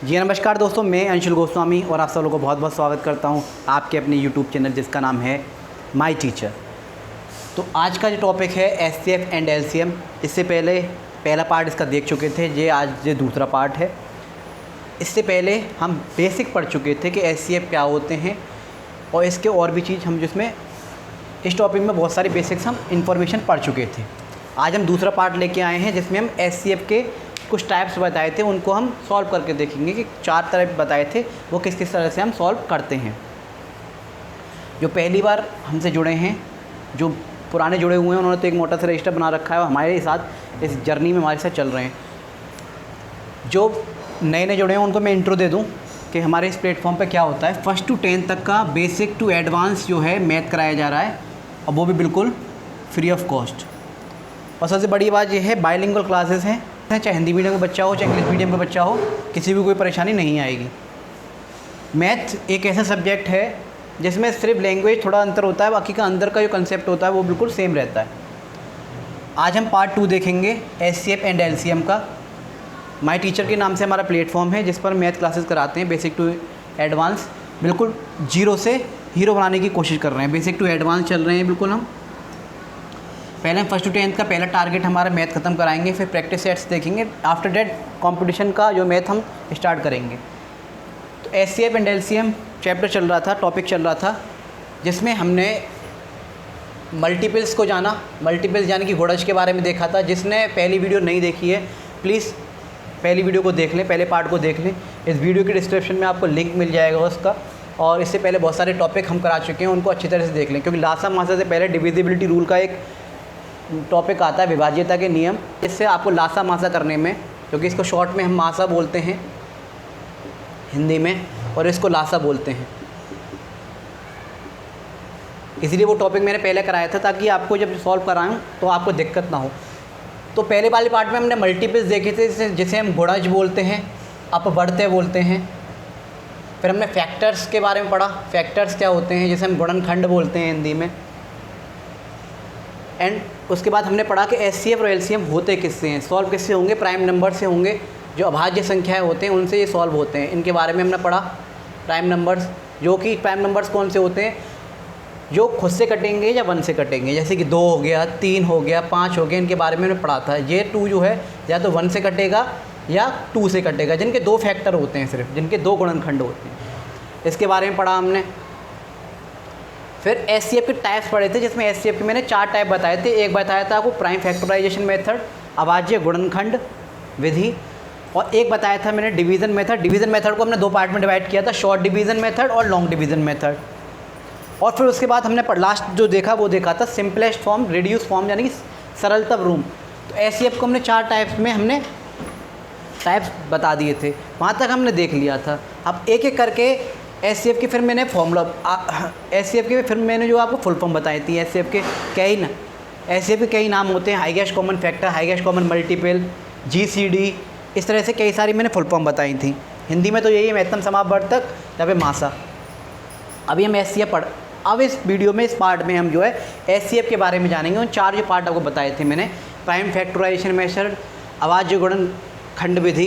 जी नमस्कार दोस्तों, मैं अंशुल गोस्वामी और आप सब लोगों को बहुत बहुत स्वागत करता हूं आपके अपने यूट्यूब चैनल जिसका नाम है माय टीचर। तो आज का जो टॉपिक है एचसीएफ एंड एलसीएम। इससे पहले पहला पार्ट इसका देख चुके थे, ये आज ये दूसरा पार्ट है। इससे पहले हम बेसिक पढ़ चुके थे कि एचसीएफ क्या होते हैं और इसके और भी चीज़ हम जिसमें इस टॉपिक में बहुत सारी बेसिक्स हम इंफॉर्मेशन पढ़ चुके थे। आज हम दूसरा पार्ट लेके आए हैं जिसमें हम एचसीएफ के कुछ टाइप्स बताए थे, उनको हम सॉल्व करके देखेंगे कि 4 तरह बताए थे वो किस किस तरह से हम सॉल्व करते हैं। जो पहली बार हमसे जुड़े हैं, जो पुराने जुड़े हुए हैं, उन्होंने तो एक मोटा सा रजिस्टर बना रखा है और हमारे साथ इस जर्नी में हमारे साथ चल रहे हैं। जो नए नए जुड़े हैं उनको मैं इंट्रो दे दूं कि हमारे इस प्लेटफॉर्म पे क्या होता है। 1st to 10th तक का बेसिक टू एडवांस जो है मैथ कराया जा रहा है और वो भी बिल्कुल फ्री ऑफ कॉस्ट। और सबसे बड़ी बात यह है बाइलिंगुअल क्लासेस हैं, चाहे हिंदी मीडियम का बच्चा हो चाहे इंग्लिश मीडियम का बच्चा हो, किसी भी कोई परेशानी नहीं आएगी। मैथ एक ऐसा सब्जेक्ट है जिसमें सिर्फ लैंग्वेज थोड़ा अंतर होता है, बाकी का अंदर का जो कंसेप्ट होता है वो बिल्कुल सेम रहता है। आज हम पार्ट 2 देखेंगे एचसीएफ एंड एलसीएम का। माय टीचर के नाम से हमारा प्लेटफॉर्म है जिस पर मैथ क्लासेस कराते हैं बेसिक टू एडवांस। बिल्कुल जीरो से हीरो बनाने की कोशिश कर रहे हैं, बेसिक टू एडवांस चल रहे हैं बिल्कुल हम। पहले हम 1st to 10th का पहला टारगेट हमारा मैथ ख़त्म कराएंगे, फिर प्रैक्टिस सेट्स देखेंगे। आफ्टर डेट कंपटीशन का जो मैथ हम स्टार्ट करेंगे। तो एचसीएफ एंड एलसीएम चैप्टर चल रहा था, टॉपिक चल रहा था, जिसमें हमने मल्टीपल्स को जाना, मल्टीपल्स यानी कि गुणज के बारे में देखा था। जिसने पहली वीडियो नहीं देखी है प्लीज़ पहली वीडियो को देख लें, पहले पार्ट को देख लें। इस वीडियो के डिस्क्रिप्शन में आपको लिंक मिल जाएगा उसका। और इससे पहले बहुत सारे टॉपिक हम करा चुके हैं, उनको अच्छी तरह से देख लें, क्योंकि लासा मासा से पहले डिविजिबिलिटी रूल का एक टॉपिक आता है, विभाज्यता के नियम। इससे आपको लासा मासा करने में, क्योंकि इसको शॉर्ट में हम मासा बोलते हैं हिंदी में और इसको लासा बोलते हैं, इसलिए वो टॉपिक मैंने पहले कराया था ताकि आपको जब सॉल्व कराऊं तो आपको दिक्कत ना हो। तो पहले वाले पार्ट में हमने मल्टीपल्स देखे थे जिसे हम गुणज बोलते हैं, अपवर्त्य बोलते हैं। फिर हमने फैक्टर्स के बारे में पढ़ा, फैक्टर्स क्या होते हैं, जिसे हम गुणनखंड बोलते हैं हिंदी में। एंड उसके बाद हमने पढ़ा कि एचसीएफ और एलसीएम होते किससे हैं, सॉल्व किससे होंगे, प्राइम नंबर से होंगे। जो अभाज्य संख्याएं होते हैं उनसे ये सॉल्व होते हैं, इनके बारे में हमने पढ़ा। प्राइम नंबर्स, जो कि प्राइम नंबर्स कौन से होते हैं, जो खुद से कटेंगे या 1 से कटेंगे, जैसे कि 2 हो गया, 3 हो गया, 5 हो गया, इनके बारे में हमने पढ़ा था। ये 2 जो है या तो 1 से कटेगा या 2 से कटेगा, जिनके 2 फैक्टर होते हैं, सिर्फ जिनके 2 गुणनखंड होते हैं, इसके बारे में पढ़ा हमने। फिर एचसीएफ के टाइप्स पढ़े थे, जिसमें एचसीएफ के मैंने 4 टाइप बताए थे। एक बताया था आपको प्राइम फैक्टराइजेशन मेथड, अभाज्य गुणनखंड विधि, और एक बताया था मैंने डिवीज़न मेथड। डिवीज़न मेथड को हमने 2 पार्ट में डिवाइड किया था, शॉर्ट डिवीज़न मेथड और लॉन्ग डिवीज़न मेथड। और फिर उसके बाद हमने लास्ट जो देखा वो देखा था सिंपलेस्ट फॉर्म, रिड्यूस फॉर्म यानी कि सरलतम रूप। तो एचसीएफ को हमने 4 टाइप्स में हमने टाइप्स बता दिए थे, वहाँ तक हमने देख लिया था। अब एक एक करके एचसीएफ की फिर मैंने फॉर्मूला, एचसीएफ के फिर मैंने जो आपको फुल फॉर्म बताई थी। एचसीएफ के एचसीएफ के कई नाम होते हैं, highest common factor, highest common multiple, GCD, इस तरह से कई सारी मैंने फुल फॉर्म बताई थी। हिंदी में तो यही है, महत्तम समापवर्तक या फिर मासा। अभी हम एचसीएफ अब इस वीडियो में, इस पार्ट में हम जो है एचसीएफ के बारे में जानेंगे। उन 4 जो पार्ट आपको बताए थे मैंने, प्राइम फैक्टराइजेशन मेथड, अभाज्य गुणनखंड विधि,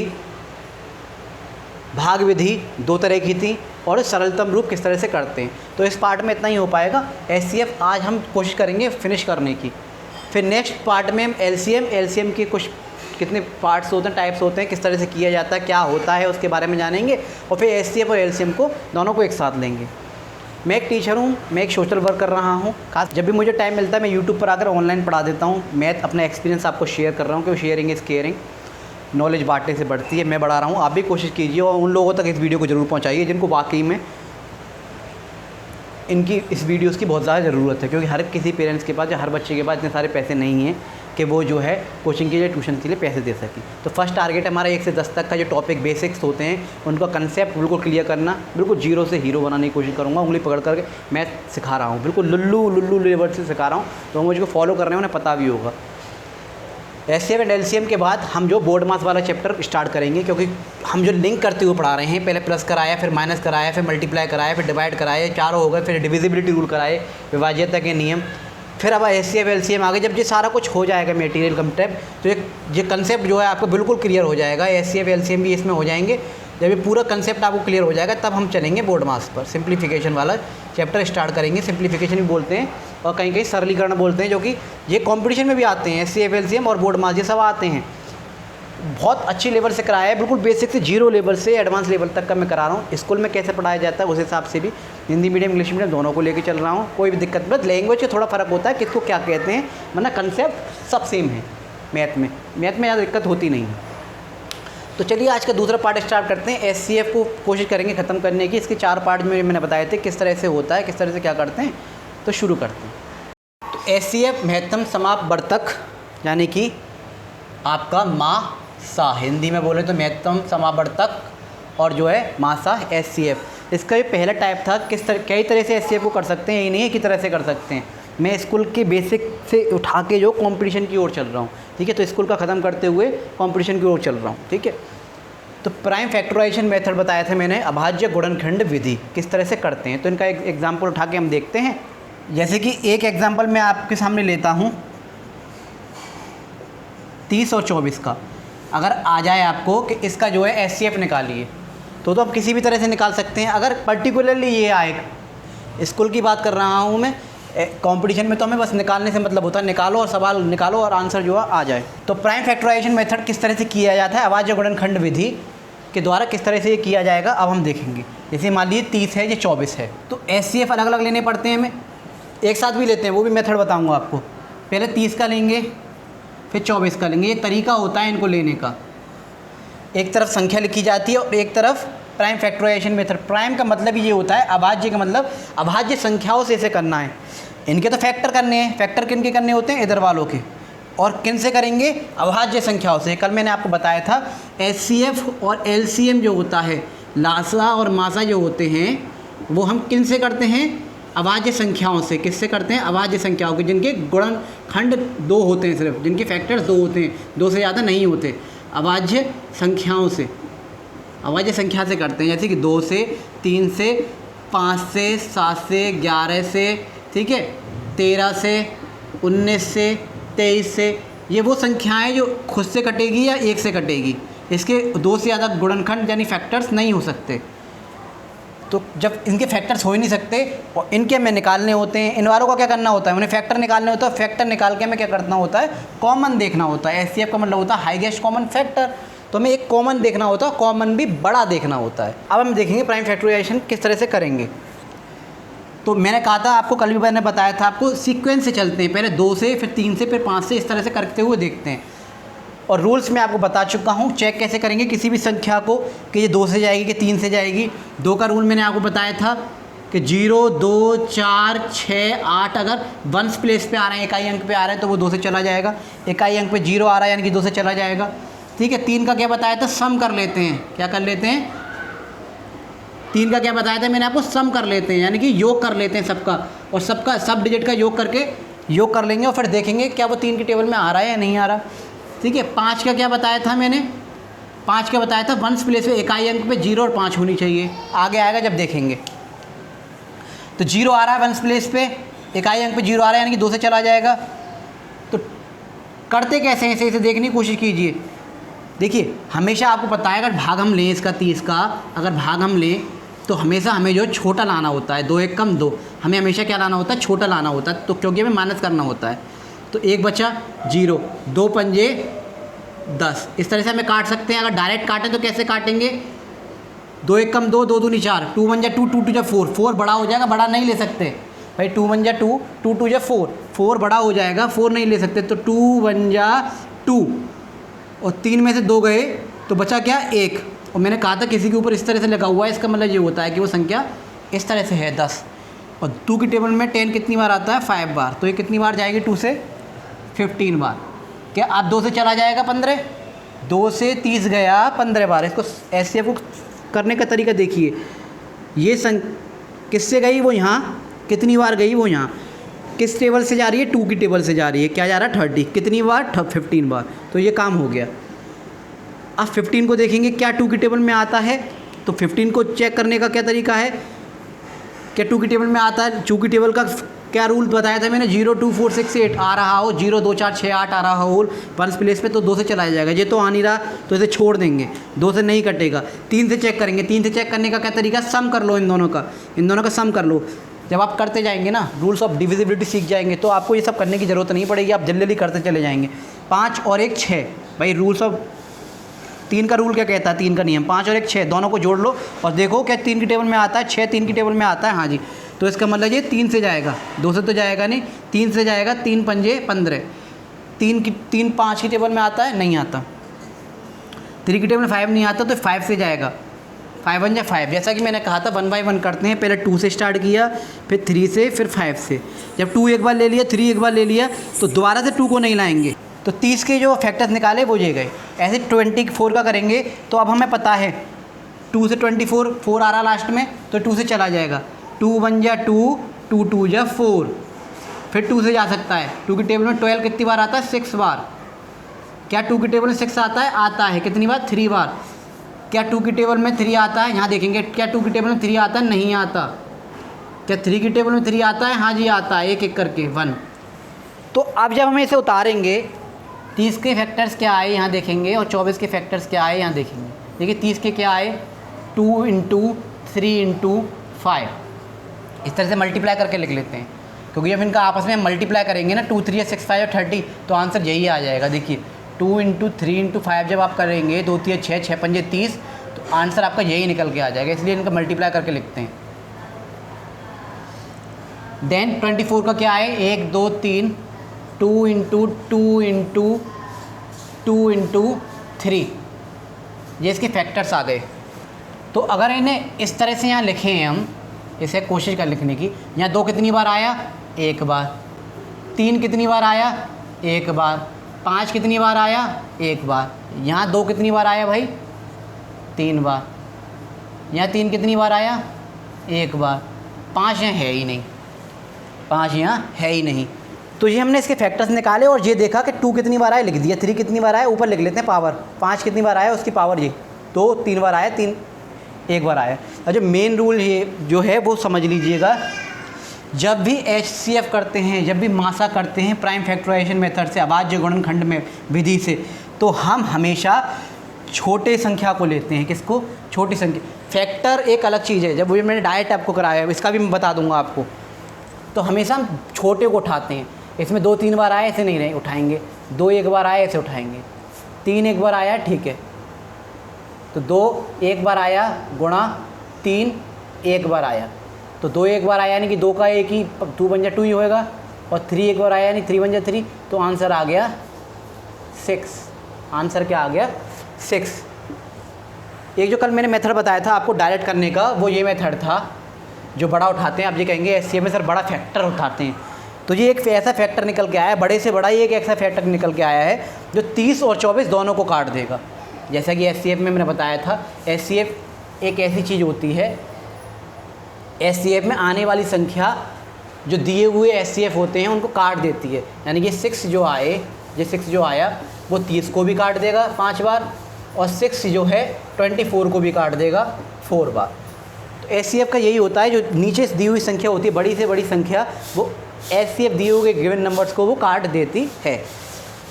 भाग विधि 2 तरह की थी, और सरलतम रूप किस तरह से करते हैं। तो इस पार्ट में इतना ही हो पाएगा। एचसीएफ आज हम कोशिश करेंगे फिनिश करने की। फिर नेक्स्ट पार्ट में हम एलसीएम के कुछ कितने पार्ट्स होते हैं, टाइप्स होते हैं, किस तरह से किया जाता है, क्या होता है, उसके बारे में जानेंगे। और फिर एचसीएफ और एलसीएम को दोनों को एक साथ लेंगे। मैं एक टीचर हूँ, मैं एक सोशल वर्क कर रहा हूँ। खास जब भी मुझे टाइम मिलता है मैं यूट्यूब पर आकर ऑनलाइन पढ़ा देता हूँ। मैथ अपना एक्सपीरियंस आपको शेयर कर रहा हूँ, क्योंकि शेयरिंग इज़ केयरिंग। नॉलेज बांटने से बढ़ती है, मैं बढ़ा रहा हूँ, आप भी कोशिश कीजिए और उन लोगों तक इस वीडियो को ज़रूर पहुँचाइए जिनको वाकई में इनकी इस वीडियोस की बहुत ज़्यादा ज़रूरत है। क्योंकि हर किसी पेरेंट्स के पास या हर बच्चे के पास इतने सारे पैसे नहीं हैं कि वो जो है कोचिंग के लिए, ट्यूशन के लिए पैसे दे सकें। तो फर्स्ट टारगेट हमारा 1 से 10 तक का जो टॉपिक बेसिक्स होते हैं उनका कंसेप्ट बिल्कुल क्लियर करना। बिल्कुल जीरो से हीरो बनाने की कोशिश करूँगा, उंगली पकड़ करके मैं सिखा रहा हूँ, बिल्कुल लुल्लू लेवल से सिखा रहा हूँ। तो मुझको फॉलो कर रहे हैं, उन्हें पता भी होगा। एचसीएफ एंड एलसीएम के बाद हम जो बोर्ड मास वाला चैप्टर स्टार्ट करेंगे, क्योंकि हम जो लिंक करते हुए पढ़ा रहे हैं, पहले प्लस कराया, फिर माइनस कराया, फिर मल्टीप्लाई कराया, फिर डिवाइड कराया, 4 हो गए, फिर डिविजिबिलिटी रूल कराए, विभाज्यता के नियम, फिर अब एचसीएफ एलसीएम आगे। जब ये सारा कुछ हो जाएगा मटेरियल कंसेप्ट, तो ये कंसेप्ट जो है आपको बिल्कुल क्लियर हो जाएगा। एचसीएफ एलसीएम भी इसमें हो जाएंगे। जब ये पूरा कंसेप्ट आपको क्लियर हो जाएगा तब हम चलेंगे बोर्ड मास पर। सिंप्लीफिकेशन वाला चैप्टर स्टार्ट करेंगे। सिंप्लीफिकेशन भी बोलते हैं और कहीं कहीं सरलीकरण बोलते हैं, जो कि ये कंपटीशन में भी आते हैं। SCF LCM और बोर्ड मास ये सब आते हैं। बहुत अच्छी लेवल से कराया है, बिल्कुल बेसिक से 0 लेवल से एडवांस लेवल तक का मैं करा रहा हूँ। स्कूल में कैसे पढ़ाया जाता है उस हिसाब से भी हिंदी मीडियम इंग्लिश मीडियम दोनों को लेके चल रहा हूँ। कोई भी दिक्कत, बस लैंग्वेज का थोड़ा फ़र्क होता है, किसको क्या कहते हैं, वरना कंसेप्ट सब सेम है। मैथ में ज़्यादा दिक्कत होती नहीं है। तो चलिए आज का दूसरा पार्ट स्टार्ट करते हैं। SCF को कोशिश करेंगे ख़त्म करने की। इसके 4 पार्ट में मैंने बताए थे किस तरह से होता है, किस तरह से क्या करते हैं। तो शुरू करते हैं। तो SCF महत्तम समापवर्तक, यानी कि आपका मासा, हिंदी में बोले तो महत्तम समापवर्तक, और जो है मासा SCF। इसका ये पहला टाइप था। कई तरह से SCF को कर सकते हैं, ये नहीं है कि तरह से कर सकते हैं। मैं स्कूल के बेसिक से उठा के जो कंपटीशन की ओर चल रहा हूँ, ठीक है। तो स्कूल का ख़त्म करते हुए कंपटीशन की ओर चल रहा हूँ, ठीक है। तो प्राइम फैक्टराइजेशन मेथड बताया था मैंने, अभाज्य गुणनखंड विधि किस तरह से करते हैं। तो इनका एक एग्जाम्पल उठा के हम देखते हैं। जैसे कि एक एग्जाम्पल मैं आपके सामने लेता हूँ 30 और 24 का। अगर आ जाए आपको कि इसका जो है SCF निकालिए, तो आप किसी भी तरह से निकाल सकते हैं। अगर पर्टिकुलरली ये आए, स्कूल की बात कर रहा हूँ मैं, कंपटीशन में तो हमें बस निकालने से मतलब होता है, निकालो और सवाल निकालो और आंसर जो है आ जाए। तो प्राइम फैक्टराइजेशन मेथड किस तरह से किया जाता है, अभाज्य गुणनखंड विधि के द्वारा किस तरह से ये किया जाएगा, अब हम देखेंगे। जैसे मान लीजिए 30 है, ये 24 है, तो SCF अलग अलग लेने पड़ते हैं हमें, एक साथ भी लेते हैं, वो भी मेथड बताऊँगा आपको। पहले 30 का लेंगे, फिर 24 का लेंगे। ये तरीका होता है इनको लेने का। एक तरफ संख्या लिखी जाती है और एक तरफ प्राइम फैक्टराइजेशन मेथड। प्राइम का मतलब ये होता है, अभाज्य का मतलब अभाज्य संख्याओं से इसे करना है। इनके तो फैक्टर करने हैं, फैक्टर किन के करने होते हैं, इधर वालों के। और किन से करेंगे, अभाज्य संख्याओं से। कल मैंने आपको बताया था SCF और LCM जो होता है, लासा और मासा जो होते हैं, वो हम किन से करते हैं, अभाज्य संख्याओं से। किससे करते हैं, अभाज्य संख्याओं के, जिनके गुणनखंड 2 होते हैं, सिर्फ जिनके फैक्टर्स 2 होते हैं, 2 से ज़्यादा नहीं होते। अभाज्य संख्याओं से, अभाज्य संख्या से करते हैं। जैसे कि 2 से, 3 से, 5 से, 7 से, 11 से, ठीक है, 13 से, 19 से, 23 से। ये वो संख्याएं जो खुद से कटेगी या एक से कटेगी। इसके 2 से ज़्यादा गुणनखंड यानी फैक्टर्स नहीं हो सकते। तो जब इनके फैक्टर्स हो ही नहीं सकते और इनके हमें निकालने होते हैं, इन वालों का क्या करना होता है, उन्हें फैक्टर निकालने होता है। फैक्टर निकाल के हमें क्या करना होता है, कॉमन देखना होता है। SCF का मतलब होता है हाईएस्ट कॉमन फैक्टर। तो हमें एक कॉमन देखना होता है, कॉमन भी बड़ा देखना होता है। अब हम देखेंगे प्राइम फैक्टराइजेशन किस तरह से करेंगे। तो मैंने कहा था आपको, कल भी मैंने बताया था आपको, सीक्वेंस से चलते हैं। पहले 2 से, फिर 3 से, फिर 5 से, इस तरह से करते हुए देखते हैं। और रूल्स मैं आपको बता चुका हूँ। चेक कैसे करेंगे किसी भी संख्या को कि ये 2 से जाएगी कि 3 से जाएगी। 2 का रूल मैंने आपको बताया था कि 0, 2, 4, 6, 8 अगर वंस प्लेस पे आ रहे हैं, इकाई अंक पे आ रहे हैं, तो वो 2 से चला जाएगा। इकाई अंक पे 0 आ रहा है यानी कि 2 से चला जाएगा, ठीक है। 3 का क्या बताया था, सम कर लेते हैं। क्या कर लेते हैं, 3 का क्या बताया था मैंने आपको, सम कर लेते हैं, यानी कि योग कर लेते हैं सबका, और सबका सब डिजिट का योग करके योग कर लेंगे और फिर देखेंगे क्या वो 3 की टेबल में आ रहा है या नहीं आ रहा, ठीक है। 5 का क्या बताया था मैंने, 5 का बताया था वंस प्लेस में इकाई अंक पे 0 और 5 होनी चाहिए। आगे आएगा जब देखेंगे। तो 0 आ रहा है वंस प्लेस पे, इकाई अंक पे 0 आ रहा है यानी कि 2 से चला जाएगा। तो करते कैसे हैं, इसे देखने की कोशिश कीजिए। देखिए हमेशा आपको पता है, अगर भाग हम लें इसका 30 का, अगर भाग हम लें तो हमेशा हमें जो छोटा लाना होता है। 2 1 कम 2, हमें हमेशा क्या लाना होता है, छोटा लाना होता है। तो क्योंकि हमें माइनस करना होता है। तो 1 बचा 0, 2 पंजे 10, इस तरह से हमें काट सकते हैं। अगर डायरेक्ट काटें तो कैसे काटेंगे, 2 1 कम 2, 2 दूनी 4, 2 1 जा 2, 2 2 जा 4, 4 बड़ा हो जाएगा, बड़ा नहीं ले सकते भाई। 2 1 जा 2, 2 2 जा 4, 4 बड़ा हो जाएगा, 4 नहीं ले सकते। तो 2 1 जा 2 और 3 में से 2 गए तो बचा क्या, 1। और मैंने कहा था किसी के ऊपर इस तरह से लगा हुआ है, इसका मतलब ये होता है कि वो संख्या इस तरह से है 10। और 2 की टेबल में 10 कितनी बार आता है, 5 बार। तो ये कितनी बार जाएगी, 2 से 15 बार। क्या आप 2 से चला जाएगा 15, 2 से 30 गया 15 बार। इसको SCF को करने का तरीका देखिए। ये किससे गई, वो यहाँ कितनी बार गई, वो यहाँ किस टेबल से जा रही है, 2 की टेबल से जा रही है। क्या जा रहा है, 30, कितनी बार, 15 बार। तो ये काम हो गया। अब 15 को देखेंगे क्या 2 की टेबल में आता है। तो 15 को चेक करने का क्या तरीका है, क्या 2 की टेबल में आता है। 2 की टेबल का क्या रूल बताया था मैंने, 0 2 4 6 8 आ रहा हो, 0 2 4 6 8 आ रहा हो वंस प्लेस पे तो 2 से चलाया जाएगा। ये तो आ नहीं रहा तो इसे छोड़ देंगे, 2 से नहीं कटेगा। 3 से चेक करेंगे। 3 से चेक करने का क्या तरीका, सम कर लो इन दोनों का सम कर लो। जब आप करते जाएंगे ना, रूल्स ऑफ डिविजिबिलिटी सीख जाएंगे तो आपको ये सब करने की ज़रूरत नहीं पड़ेगी, आप जल्दी जल्दी करते चले जाएंगे। 5 और 1 6, भाई रूल्स ऑफ 3 का रूल क्या कहता है, 3 का नियम, 5 और 1 6 दोनों को जोड़ लो और देखो क्या 3 की टेबल में आता है, 6 3 की टेबल में आता है, हाँ जी। तो इसका मतलब ये 3 से जाएगा, 2 से तो जाएगा नहीं, 3 से जाएगा। 3 पंजे 15, 3 5 की टेबल में आता है, नहीं आता। 3 की टेबल में 5 नहीं आता तो 5 से जाएगा, 5 1 या 5। जैसा कि मैंने कहा था 1 बाय 1 करते हैं, पहले 2 से स्टार्ट किया, फिर 3 से, फिर 5 से। जब 2 एक बार ले लिया, 3 एक बार ले लिया तो दोबारा से 2 को नहीं लाएंगे। तो 30 के जो फैक्टर्स निकाले वो ये गए। ऐसे 24 का करेंगे तो अब हमें पता है 2 से 24, 4 आ रहा लास्ट में तो 2 से चला जाएगा। 2 1 या 2, 2 2 या 4, फिर 2 से जा सकता है। 2 की टेबल में 12 कितनी बार आता है, 6 बार। क्या 2 की टेबल में 6 आता है, आता है। कितनी बार, 3 बार। क्या 2 की टेबल में 3 आता है, यहाँ देखेंगे। क्या 2 की टेबल में 3 आता है, नहीं आता। क्या 3 की टेबल में 3 आता है, हाँ जी आता है, एक एक करके 1। तो अब जब हम इसे उतारेंगे, 30 के फैक्टर्स क्या आए यहाँ देखेंगे और 24 के फैक्टर्स क्या आए यहाँ देखेंगे। देखिए 30 के क्या आए, 2 × 3 × 5। इस तरह से मल्टीप्लाई करके लिख लेते हैं, क्योंकि जब इनका आपस में मल्टीप्लाई करेंगे ना, 2 3 6 5 और 30 तो आंसर यही आ जाएगा। देखिए 2 × 3 × 5 जब आप करेंगे, 2 3 6 6 5 30 तो आंसर आपका यही निकल के आ जाएगा, इसलिए इनका मल्टीप्लाई करके लिखते हैं। देन 24 का क्या है, 1 2 3, 2 × 2 × 2 × 3, ये इसके फैक्टर्स आ गए। तो अगर इन्हें इस तरह से यहाँ लिखें, हम इसे कोशिश कर लिखने की। यहाँ 2 कितनी बार आया, 1 बार। 3 कितनी बार आया, 1 बार। 5 कितनी बार आया, 1 बार। यहाँ 2 कितनी बार आया भाई, 3 बार। यहाँ 3 कितनी बार आया, 1 बार। 5 यहाँ है ही नहीं, 5 यहाँ है ही नहीं। तो ये हमने इसके फैक्टर्स निकाले और ये देखा कि 2 कितनी बार आया, लिख दिया। 3 कितनी बार आया, ऊपर लिख लेते हैं पावर। 5 कितनी बार आया, उसकी पावर ये 2 3 बार आया, 3 1 बार आया। और जो मेन रूल ये जो है वो समझ लीजिएगा, जब भी HCF करते हैं, जब भी मासा करते हैं प्राइम फैक्टराइजेशन मेथड से, अभाज्य गुणनखंड में विधि से, तो हम हमेशा छोटे संख्या को लेते हैं। किसको, छोटी संख्या। फैक्टर एक अलग चीज़ है, जब वो मैंने डायरेक्ट आपको कराया है, इसका भी मैं बता दूंगा आपको। तो हमेशा हम छोटे को उठाते हैं। इसमें 2 3 बार आया, ऐसे नहीं रहे उठाएंगे। 2 1 बार आया, ऐसे उठाएंगे। 3 1 बार आया, ठीक है। तो 2 1 बार आया गुणा 3 1 बार आया, तो 2 1 बार आया यानी कि 2 का 1 ही, 2 बन जा 2 ही होएगा। और 3 1 बार आया यानी 3 बन जा 3, तो आंसर आ गया 6। आंसर क्या आ गया, 6। एक जो कल मैंने मेथड बताया था आपको डायरेक्ट करने का, वो ये मेथड था जो बड़ा उठाते हैं। आप ये कहेंगे HCF में सर बड़ा फैक्टर उठाते हैं, तो ये एक ऐसा फैक्टर निकल के आया है, बड़े से बड़ा ये एक ऐसा फैक्टर निकल के आया है जो 30 और 24 दोनों को काट देगा। जैसा कि HCF में मैंने बताया था, HCF एक ऐसी चीज़ होती है, HCF में आने वाली संख्या जो दिए हुए HCF होते हैं उनको काट देती है। यानी कि 6 जो आए, ये 6 जो आया वो 30 को भी काट देगा 5 बार, और 6 जो है 24 को भी काट देगा 4 बार। तो HCF का यही होता है, जो नीचे से दी हुई संख्या होती है, बड़ी से बड़ी संख्या, वो HCF दिए हुए गिवन नंबर्स को वो काट देती है।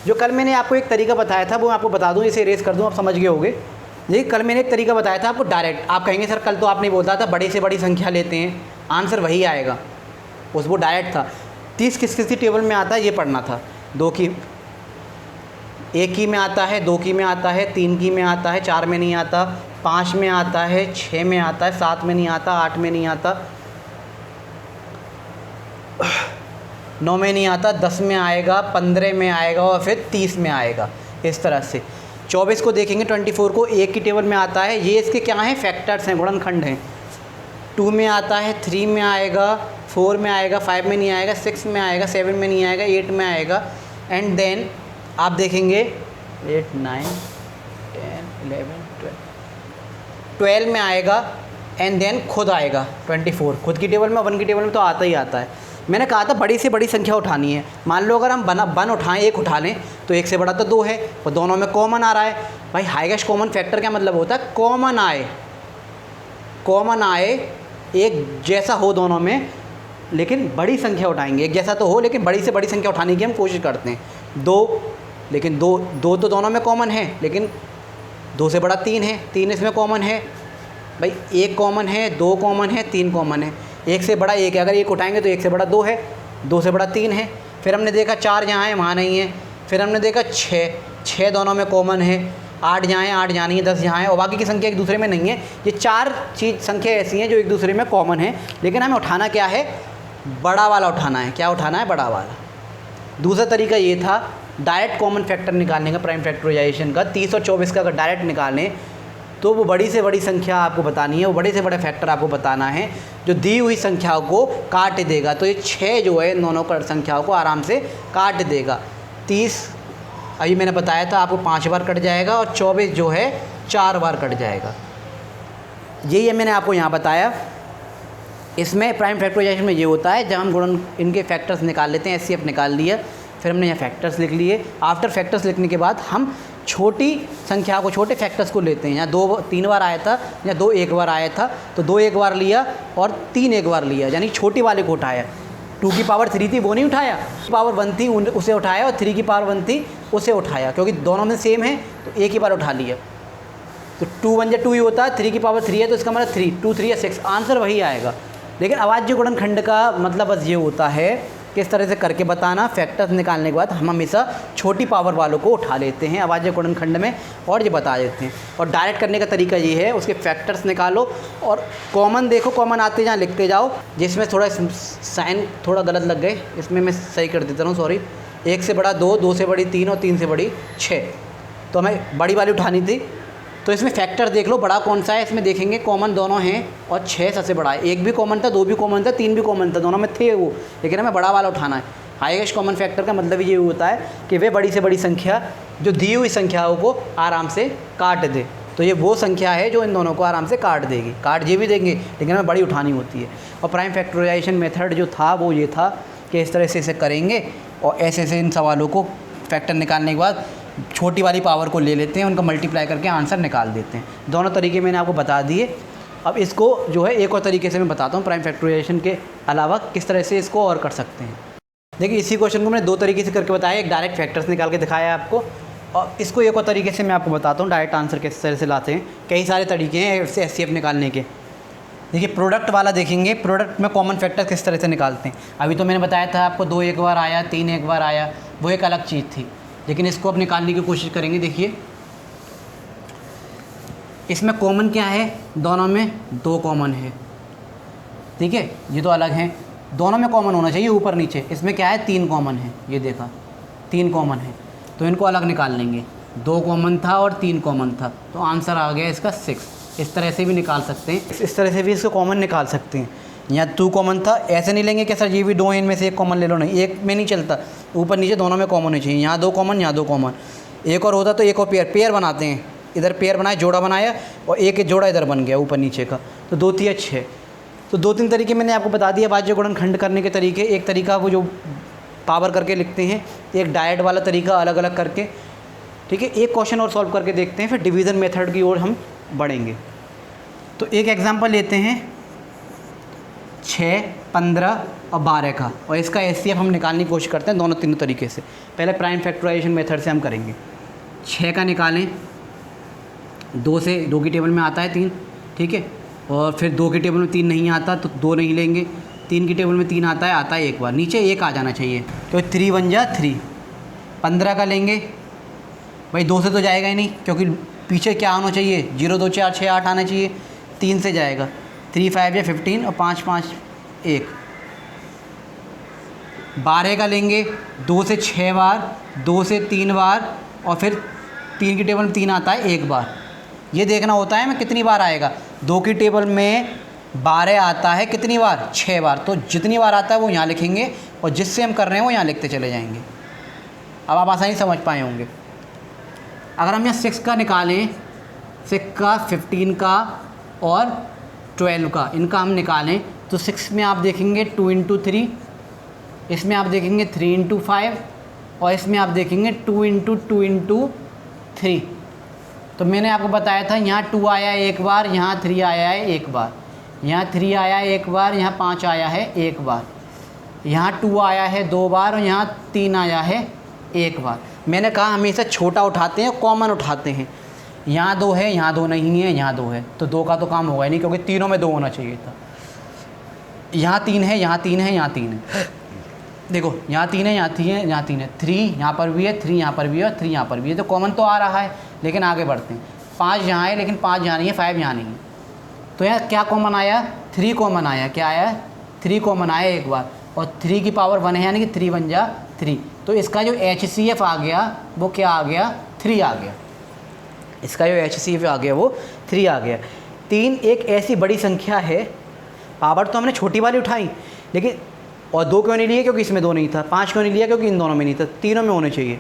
जो कल मैंने आपको एक तरीका बताया था वो मैं आपको बता दूं, इसे इरेज कर दूं, आप समझ गए होंगे। लेकिन कल मैंने एक तरीका बताया था आपको डायरेक्ट। आप कहेंगे सर कल तो आपने बोला था बड़ी से बड़ी संख्या लेते हैं, आंसर वही आएगा, उस वो डायरेक्ट था। 30 किस किस की टेबल में आता है ये पढ़ना था। 2 की, 1 की में आता है, 2 की में आता है, 3 की में आता है, 4 में नहीं आता, 5 में आता है, 6 में आता है, 7 में नहीं आता, 8 में नहीं आता, 9 में नहीं आता, 10 में आएगा, 15 में आएगा और फिर 30 में आएगा। इस तरह से 24 को देखेंगे, 24 को 1 की टेबल में आता है। ये इसके क्या हैं, फैक्टर्स हैं, गुणनखंड हैं। 2 में आता है, 3 में आएगा, 4 में आएगा, 5 में नहीं आएगा, 6 में आएगा, 7 में नहीं आएगा, 8 में आएगा। एंड देन आप देखेंगे 8 9 10 11 12 में आएगा। एंड देन खुद आएगा 24, खुद की टेबल में, 1 की टेबल में तो आता ही आता है। मैंने कहा था बड़ी से बड़ी संख्या उठानी है। मान लो अगर हम 1 उठाएं, 1 उठा लें, तो 1 से बड़ा तो 2 है, और दोनों में कॉमन आ रहा है। भाई हाईएस्ट कॉमन फैक्टर क्या मतलब होता है, कॉमन आए, कॉमन आए एक जैसा हो दोनों में, लेकिन बड़ी संख्या उठाएंगे, एक जैसा तो हो लेकिन बड़ी से बड़ी संख्या उठाने की हम कोशिश करते हैं। 2, लेकिन दो तो दोनों में कॉमन है, लेकिन 2 से बड़ा 3 है, 3 इसमें कॉमन है भाई, 1 कॉमन है, 2 कॉमन है, 3 कॉमन है, 1 से बड़ा 1 है, अगर 1 उठाएंगे तो 1 से बड़ा 2 है, 2 से बड़ा 3 है। फिर हमने देखा 4 जहाँ है वहाँ नहीं है। फिर हमने देखा 6 दोनों में कॉमन है, 8 जहाँ है 8 जहाँ नहीं है, 10 जहाँ है, और बाकी की संख्या एक दूसरे में नहीं है। ये 4 संख्या ऐसी हैं जो एक दूसरे में कॉमन है, लेकिन हमें उठाना क्या है, बड़ा वाला उठाना है। क्या उठाना है, बड़ा वाला। दूसरा तरीका ये था डायरेक्ट कॉमन फैक्टर निकालने का, प्राइम फैक्टराइजेशन का। 30 और 24 का अगर डायरेक्ट निकालें तो वो बड़ी से बड़ी संख्या आपको बतानी है, वो बड़े से बड़े फैक्टर आपको बताना है जो दी हुई संख्याओं को काट देगा। तो ये 6 जो है इन दोनों संख्याओं को आराम से काट देगा। 30 अभी मैंने बताया था आपको 5 बार कट जाएगा, और 24 जो है 4 बार कट जाएगा। यही है मैंने आपको यहाँ बताया। इसमें प्राइम फैक्टराइजेशन में ये होता है, जब हम गुणन इनके फैक्टर्स निकाल लेते हैं, एचसीएफ निकाल लिया, फिर हमने यहाँ फैक्टर्स लिख लिए। आफ्टर फैक्टर्स लिखने के बाद हम छोटी संख्या को, छोटे फैक्टर्स को लेते हैं। यहाँ 2 3 बार आया था, या 2 1 बार आया था, तो 2 1 बार लिया और 3 1 बार लिया, यानी छोटी वाले को उठाया। 2 की पावर 3 थी वो नहीं उठाया, पावर 1 थी उसे उठाया, और 3 की पावर 1 थी उसे उठाया, क्योंकि दोनों में सेम है तो एक ही बार उठा लिया। तो 2 1 जा 2 ही होता है, 3 की पावर 3 है तो इसका मतलब 3, 2 3 या 6, आंसर वही आएगा। लेकिन अभाज्य गुणनखंड का मतलब बस ये होता है किस तरह से करके बताना। फैक्टर्स निकालने के बाद हम हमेशा छोटी पावर वालों को उठा लेते हैं अभाज्य गुणनखंड में, और ये बता देते हैं। और डायरेक्ट करने का तरीका ये है, उसके फैक्टर्स निकालो और कॉमन देखो, कॉमन आते जहाँ लिखते जाओ। जिसमें थोड़ा साइन थोड़ा गलत लग गए, इसमें मैं सही कर देता हूँ, सॉरी। 1 से बड़ा 2, 2 से बड़ी 3 और 3 से बड़ी 6, तो हमें बड़ी वाली उठानी थी। तो इसमें फैक्टर देख लो बड़ा कौन सा है, इसमें देखेंगे कॉमन दोनों हैं, और 6 सबसे बड़ा है। 1 भी कॉमन था, 2 भी कॉमन था, 3 भी कॉमन था, दोनों में थे वो, लेकिन हमें बड़ा वाला उठाना है। हाईएस्ट कॉमन फैक्टर का मतलब ये होता है कि वे बड़ी से बड़ी संख्या जो दी हुई संख्याओं को आराम से काट दे। तो ये वो संख्या है जो इन दोनों को आराम से काट देगी। काट ये भी देंगे, लेकिन हमें बड़ी उठानी होती है। और प्राइम फैक्टराइजेशन मेथड जो था वो ये था कि इस तरह से इसे करेंगे, और ऐसे ऐसे इन सवालों को फैक्टर निकालने के बाद छोटी वाली पावर को ले लेते हैं, उनका मल्टीप्लाई करके आंसर निकाल देते हैं। दोनों तरीके मैंने आपको बता दिए। अब इसको जो है एक और तरीके से मैं बताता हूँ, प्राइम फैक्टराइजेशन के अलावा किस तरह से इसको और कर सकते हैं। देखिए, इसी क्वेश्चन को मैंने 2 तरीके से करके बताया। एक डायरेक्ट फैक्टर्स निकाल के दिखाया है आपको, और इसको एक और तरीके से मैं आपको बताता हूँ डायरेक्ट आंसर किस तरह से लाते हैं। कई सारे तरीके हैं इससे एचसीएफ निकालने के। देखिए, प्रोडक्ट वाला देखेंगे, प्रोडक्ट में कॉमन फैक्टर किस तरह से निकालते हैं। अभी तो मैंने बताया था आपको 2 1 बार आया, 3 1 बार आया, वो एक अलग चीज़ थी, लेकिन इसको अब निकालने की कोशिश करेंगे। देखिए, इसमें कॉमन क्या है, दोनों में 2 कॉमन है, ठीक है, ये तो अलग हैं, दोनों में कॉमन होना चाहिए ऊपर नीचे। इसमें क्या है, 3 कॉमन है, ये देखा 3 कॉमन है, तो इनको अलग निकाल लेंगे। 2 कॉमन था और 3 कॉमन था, तो आंसर आ गया इसका 6। इस तरह से भी निकाल सकते हैं, इस तरह से भी इसको कॉमन निकाल सकते हैं। यहाँ 2 कॉमन था, ऐसे नहीं लेंगे कि सर ये भी 2 है, इनमें से एक कॉमन ले लो, नहीं, एक में नहीं चलता, ऊपर नीचे दोनों में कॉमन होनी चाहिए। यहाँ 2 कॉमन, यहाँ 2 कॉमन, एक और होता तो एक और पेयर बनाते हैं, इधर पेयर बनाया, जोड़ा बनाया, और एक जोड़ा इधर बन गया ऊपर नीचे का, तो 2 3 6। तो 2-3 तरीके मैंने आपको बता दिया अभाज्य गुणनखंड करने के तरीके। एक तरीका वो जो पावर करके लिखते हैं, एक डायरेक्ट वाला तरीका अलग अलग करके, ठीक है। एक क्वेश्चन और सॉल्व करके देखते हैं, फिर डिवीज़न मेथड की ओर हम बढ़ेंगे। तो एक एग्जांपल लेते हैं 6, 15 और 12 का, और इसका एचसीएफ हम निकालने की कोशिश करते हैं दोनों तीनों तरीके से। पहले प्राइम फैक्टराइजेशन मेथड से हम करेंगे। 6 का निकालें, 2 से 2 की टेबल में आता है 3, ठीक है, और फिर 2 की टेबल में 3 नहीं आता तो 2 नहीं लेंगे। 3 की टेबल में 3 आता है एक बार, नीचे 1 आ जाना चाहिए, क्योंकि 3 1 जा 3। 15 का लेंगे, भाई 2 से तो जाएगा ही नहीं, क्योंकि पीछे क्या आना चाहिए, 0 2 4 6 8 आना चाहिए, 3 से जाएगा, 3 5 या 15 और 5 5 1। 12 का लेंगे, 2 से 6 बार, 2 से 3 बार, और फिर 3 की टेबल में 3 आता है 1 बार। ये देखना होता है मैं कितनी बार आएगा। 2 की टेबल में 12 आता है कितनी बार, 6 बार, तो जितनी बार आता है वो यहाँ लिखेंगे, और जिससे हम कर रहे हैं वो यहाँ लिखते चले जाएंगे। अब आप आसानी समझ पाए होंगे। अगर हम यहाँ 6 का निकालें, 6 का, 15 का और 12 का, इनका हम निकालें, तो 6 में आप देखेंगे 2 × 3, इसमें आप देखेंगे 3 × 5, और इसमें आप देखेंगे 2 × 2 × 3। तो मैंने आपको बताया था यहाँ 2 आया है 1 बार, यहाँ 3 आया है 1 बार, यहाँ 3 आया है 1 बार, यहाँ 5 आया है 1 बार। यहाँ 2 आया है 2 बार और यहाँ 3 आया है 1 बार। मैंने कहा हमेशा छोटा उठाते हैं, कॉमन उठाते हैं। यहाँ 2 है, यहाँ 2 नहीं है, यहाँ 2 है, तो 2 का तो काम होगा ही नहीं, क्योंकि तीनों में 2 होना चाहिए था। यहाँ 3 है, यहाँ 3 है, यहाँ 3 है, देखो यहाँ 3 है, यहाँ 3 है, यहाँ 3 है, 3 यहाँ पर भी है, 3 यहाँ पर भी है और 3 यहाँ पर भी है, तो कॉमन तो आ रहा है। लेकिन आगे बढ़ते हैं, 5 यहाँ है लेकिन 5 यहाँ नहीं है, 5 यहाँ नहीं है, तो यहाँ क्या कॉमन आया, 3 कॉमन आया। क्या आया, 3 कॉमन आया एक बार, और 3 की पावर 1 है, यानी कि 3 बन जा 3। तो इसका जो HCF आ गया वो क्या आ गया, 3 आ गया। इसका जो HCF आ गया वो 3 आ गया। 3 एक ऐसी बड़ी संख्या है, पावर तो हमने छोटी वाली उठाई, लेकिन और 2 क्यों नहीं लिए, क्योंकि इसमें 2 नहीं था। 5 क्यों नहीं लिया, क्योंकि इन दोनों में नहीं था, तीनों में होने चाहिए।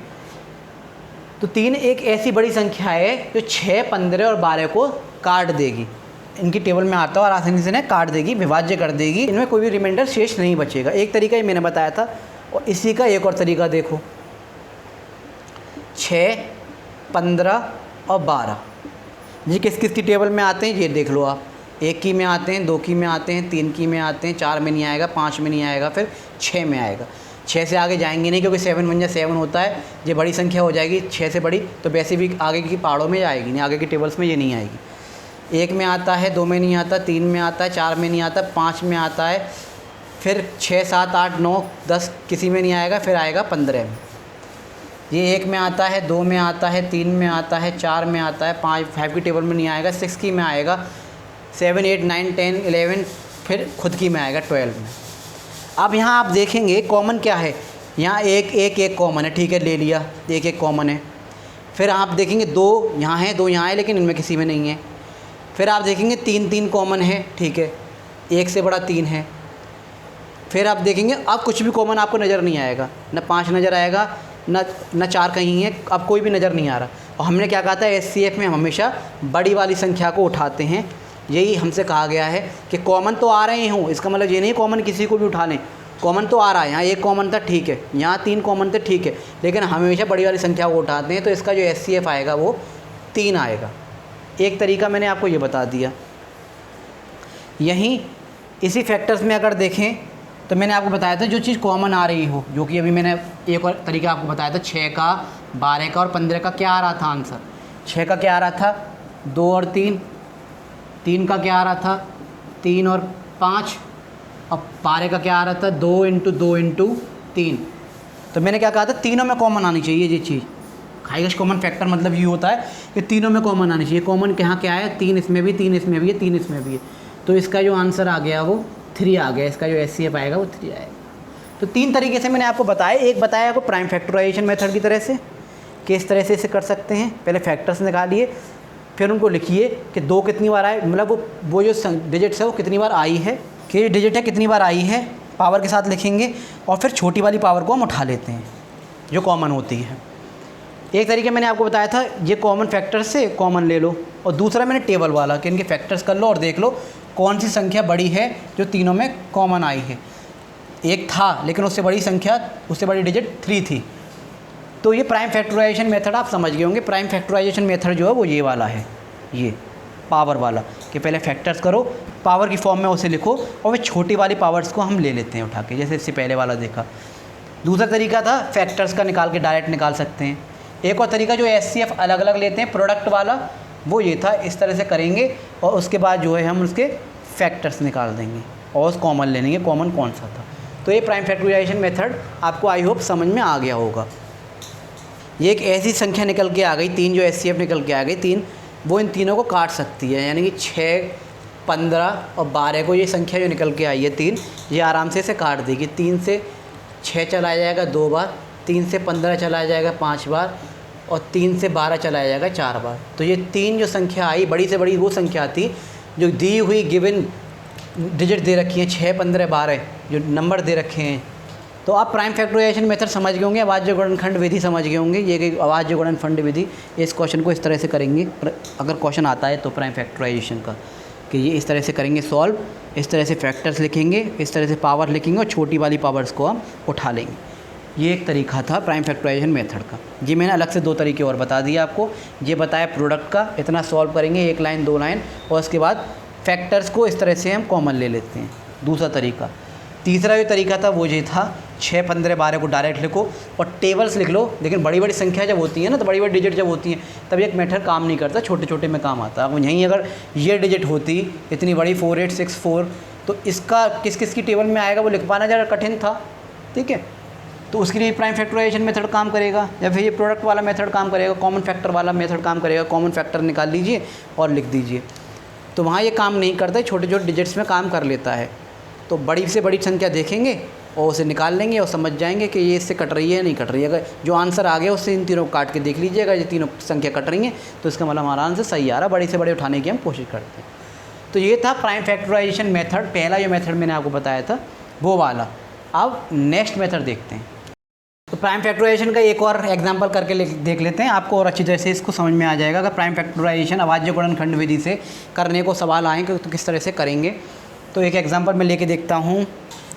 तो 3 एक ऐसी बड़ी संख्या है जो 6, 15 और 12 को काट देगी। इनकी टेबल में आता है और आसानी से काट देगी, विभाज्य कर देगी, इनमें कोई भी रिमाइंडर शेष नहीं बचेगा। एक तरीका ये मैंने बताया था, और इसी का एक और तरीका देखो, 6, 15 और 12 ये किस किस की टेबल में आते हैं, ये देख लो आप। 1 की में आते हैं, 2 की में आते हैं, 3 की में आते हैं, 4 में नहीं आएगा, 5 में नहीं आएगा, फिर 6 में आएगा। 6 से आगे जाएंगे नहीं, क्योंकि 7 बन जा 7 होता है, ये बड़ी संख्या हो जाएगी 6 से बड़ी, तो वैसे भी आगे की पहाड़ों में आएगी नहीं, आगे की टेबल्स में ये नहीं आएगी। 1 में आता है, 2 में नहीं आता, 3 में आता है, 4 में नहीं आता, 5 में आता है, फिर 6, 7, 8, 9, 10 किसी में नहीं आएगा, फिर आएगा 15 में। ये 1 में आता है, 2 में आता है, 3 में आता है, 4 में आता है, 5 की टेबल में नहीं आएगा, 6 की में आएगा, 7, 8, 9, 10, 11, फिर खुद की में आएगा 12 में। अब यहाँ आप देखेंगे कॉमन क्या है, यहाँ एक कॉमन है, ठीक है, ले लिया, एक कॉमन है। फिर आप देखेंगे 2 यहाँ है, 2 यहाँ है, लेकिन इनमें किसी में नहीं है। फिर आप देखेंगे 3 कॉमन है, ठीक है, 1 से बड़ा 3 है। फिर आप देखेंगे अब कुछ भी कॉमन आपको नज़र नहीं आएगा, न 5 नज़र आएगा, न 4 कहीं है, अब कोई भी नज़र नहीं आ रहा। और हमने क्या कहा था, HCF में हम हमेशा बड़ी वाली संख्या को उठाते हैं। यही हमसे कहा गया है कि कॉमन तो आ रहे हों, इसका मतलब ये नहीं कॉमन किसी को भी उठा लें, कॉमन तो आ रहा है। यहाँ 1 कॉमन था, ठीक है, यहाँ 3 कॉमन थे, ठीक है, लेकिन हम हमेशा बड़ी वाली संख्या को उठाते हैं, तो इसका जो HCF आएगा वो 3 आएगा। एक तरीका मैंने आपको ये बता दिया। यहीं इसी फैक्टर्स में अगर देखें तो मैंने आपको बताया था जो चीज़ कॉमन आ रही हो, जो कि अभी मैंने एक और तरीका आपको बताया था, 6 का, 12 का और 15 का क्या आ रहा था आंसर। 6 का क्या आ रहा था, 2 और 3, 3 का क्या आ रहा था, 3 और 5, और 12 का क्या आ रहा था, 2 × 2 × 3। तो मैंने क्या कहा था, तीनों में कॉमन आनी चाहिए ये चीज़। हाईएस्ट कॉमन फैक्टर मतलब ये होता है कि तीनों में कॉमन आनी चाहिए। कॉमन यहाँ क्या है, 3 इसमें भी, 3 इसमें भी है, 3 इसमें भी है, तो इसका जो आंसर आ गया वो 3 आ गया। इसका जो HCF आएगा वो 3 आएगा। तो 3 तरीके से मैंने आपको बताया। एक बताया आपको प्राइम फैक्टराइजेशन मेथड की तरह से, कि इस तरह से इसे कर सकते हैं। पहले फैक्टर्स निकालिए, फिर उनको लिखिए कि 2 कितनी बार आए, मतलब वो जो डिजिट्स है वो कितनी बार आई है, कि ये डिजिट है कितनी बार आई है, पावर के साथ लिखेंगे, और फिर छोटी वाली पावर को हम उठा लेते हैं जो कॉमन होती है। एक तरीके मैंने आपको बताया था, ये कॉमन फैक्टर से कॉमन ले लो, और दूसरा मैंने टेबल वाला कि इनके फैक्टर्स कर लो और देख लो कौन सी संख्या बड़ी है जो तीनों में कॉमन आई है। एक था लेकिन उससे बड़ी संख्या, उससे बड़ी डिजिट 3 थी। तो ये प्राइम फैक्टराइजेशन मेथड आप समझ गए होंगे। प्राइम फैक्टराइजेशन मेथड जो है वो ये वाला है, ये पावर वाला, कि पहले फैक्टर्स करो, पावर की फॉर्म में उसे लिखो, और फिर छोटी वाली पावर्स को हम ले लेते हैं उठा के, जैसे इससे पहले वाला देखा। दूसरा तरीका था फैक्टर्स का निकाल के डायरेक्ट निकाल सकते हैं। एक और तरीका जो HCF अलग अलग लेते हैं प्रोडक्ट वाला, वो ये था, इस तरह से करेंगे और उसके बाद जो है हम उसके फैक्टर्स निकाल देंगे और उस कॉमन ले लेंगे, कॉमन कौन सा था। तो ये प्राइम फैक्टराइजेशन मेथड आपको आई होप समझ में आ गया होगा। ये एक ऐसी संख्या निकल के आ गई, 3 जो HCF निकल के आ गई, 3 वो इन तीनों को काट सकती है, यानी कि 6, 15 और 12 को ये संख्या जो निकल के आई है 3, ये आराम से इसे काट देगी। 3 से 6 चला जाएगा 2 बार, 3 से 15 चला जाएगा 5 बार, और 3 से 12 चला जाएगा 4 बार। तो ये 3 जो संख्या आई, बड़ी से बड़ी वो संख्या थी जो दी हुई गिवन डिजिट दे रखी हैं, 6, 15, 12 जो नंबर दे रखे हैं। तो आप प्राइम फैक्टराइजेशन मेथड समझ गए होंगे, अभाज्य गुणनखंड विधि समझ गए होंगे। ये अभाज्य गुणनखंड विधि, इस क्वेश्चन को इस तरह से करेंगे अगर क्वेश्चन आता है तो प्राइम फैक्टराइजेशन का, कि ये इस तरह से करेंगे सॉल्व, इस तरह से फैक्टर्स लिखेंगे, इस तरह से पावर लिखेंगे और छोटी वाली पावर्स को हम उठा लेंगे। ये एक तरीका था प्राइम फैक्टराइजेशन मेथड का। जी मैंने अलग से 2 तरीके और बता दिए आपको। ये बताया प्रोडक्ट का, इतना सॉल्व करेंगे 1 लाइन 2 लाइन, और उसके बाद फैक्टर्स को इस तरह से हम कॉमन ले लेते हैं। दूसरा तरीका, तीसरा जो तरीका था वो ये था 6, 15, 12 को डायरेक्ट लिखो और टेबल्स लिख लो। लेकिन बड़ी बड़ी संख्या जब होती है ना, तो बड़ी बड़ी डिजिट जब होती हैं तब एक मेथड काम नहीं करता, छोटे छोटे में काम आता है। अब यहीं अगर ये डिजिट होती इतनी बड़ी 4864, तो इसका किस किस की टेबल में आएगा वो लिख पाना ज़रा कठिन था, ठीक है। तो उसके लिए प्राइम फैक्टराइजेशन मेथड काम करेगा, या फिर ये प्रोडक्ट वाला मेथड काम करेगा, कॉमन फैक्टर वाला मेथड काम करेगा। कॉमन फैक्टर निकाल लीजिए और लिख दीजिए। तो वहाँ ये काम नहीं करता है, छोटे छोटे डिजिट्स में काम कर लेता है। तो बड़ी से बड़ी संख्या देखेंगे और उसे निकाल लेंगे और समझ जाएंगे कि ये इससे कट रही है नहीं कट रही है। अगर जो आंसर आ गया उससे इन तीनों को काट के देख लीजिएगा, ये तीनों संख्या कट रही हैं तो इसका मतलब हमारा आंसर सही आ रहा है। बड़ी से बड़े उठाने की हम कोशिश करते हैं। तो ये था प्राइम फैक्टराइजेशन मेथड, पहला जो मेथड मैंने आपको बताया था वो वाला। अब नेक्स्ट मेथड देखते हैं। तो प्राइम फैक्टराइजेशन का एक और एग्जांपल करके देख लेते हैं, आपको और अच्छी तरह से इसको समझ में आ जाएगा। अगर प्राइम फैक्टराइजेशन अभाज्य गुणनखंड विधि से करने को सवाल आए तो किस तरह से करेंगे। तो एक एग्जांपल मैं लेके देखता हूँ।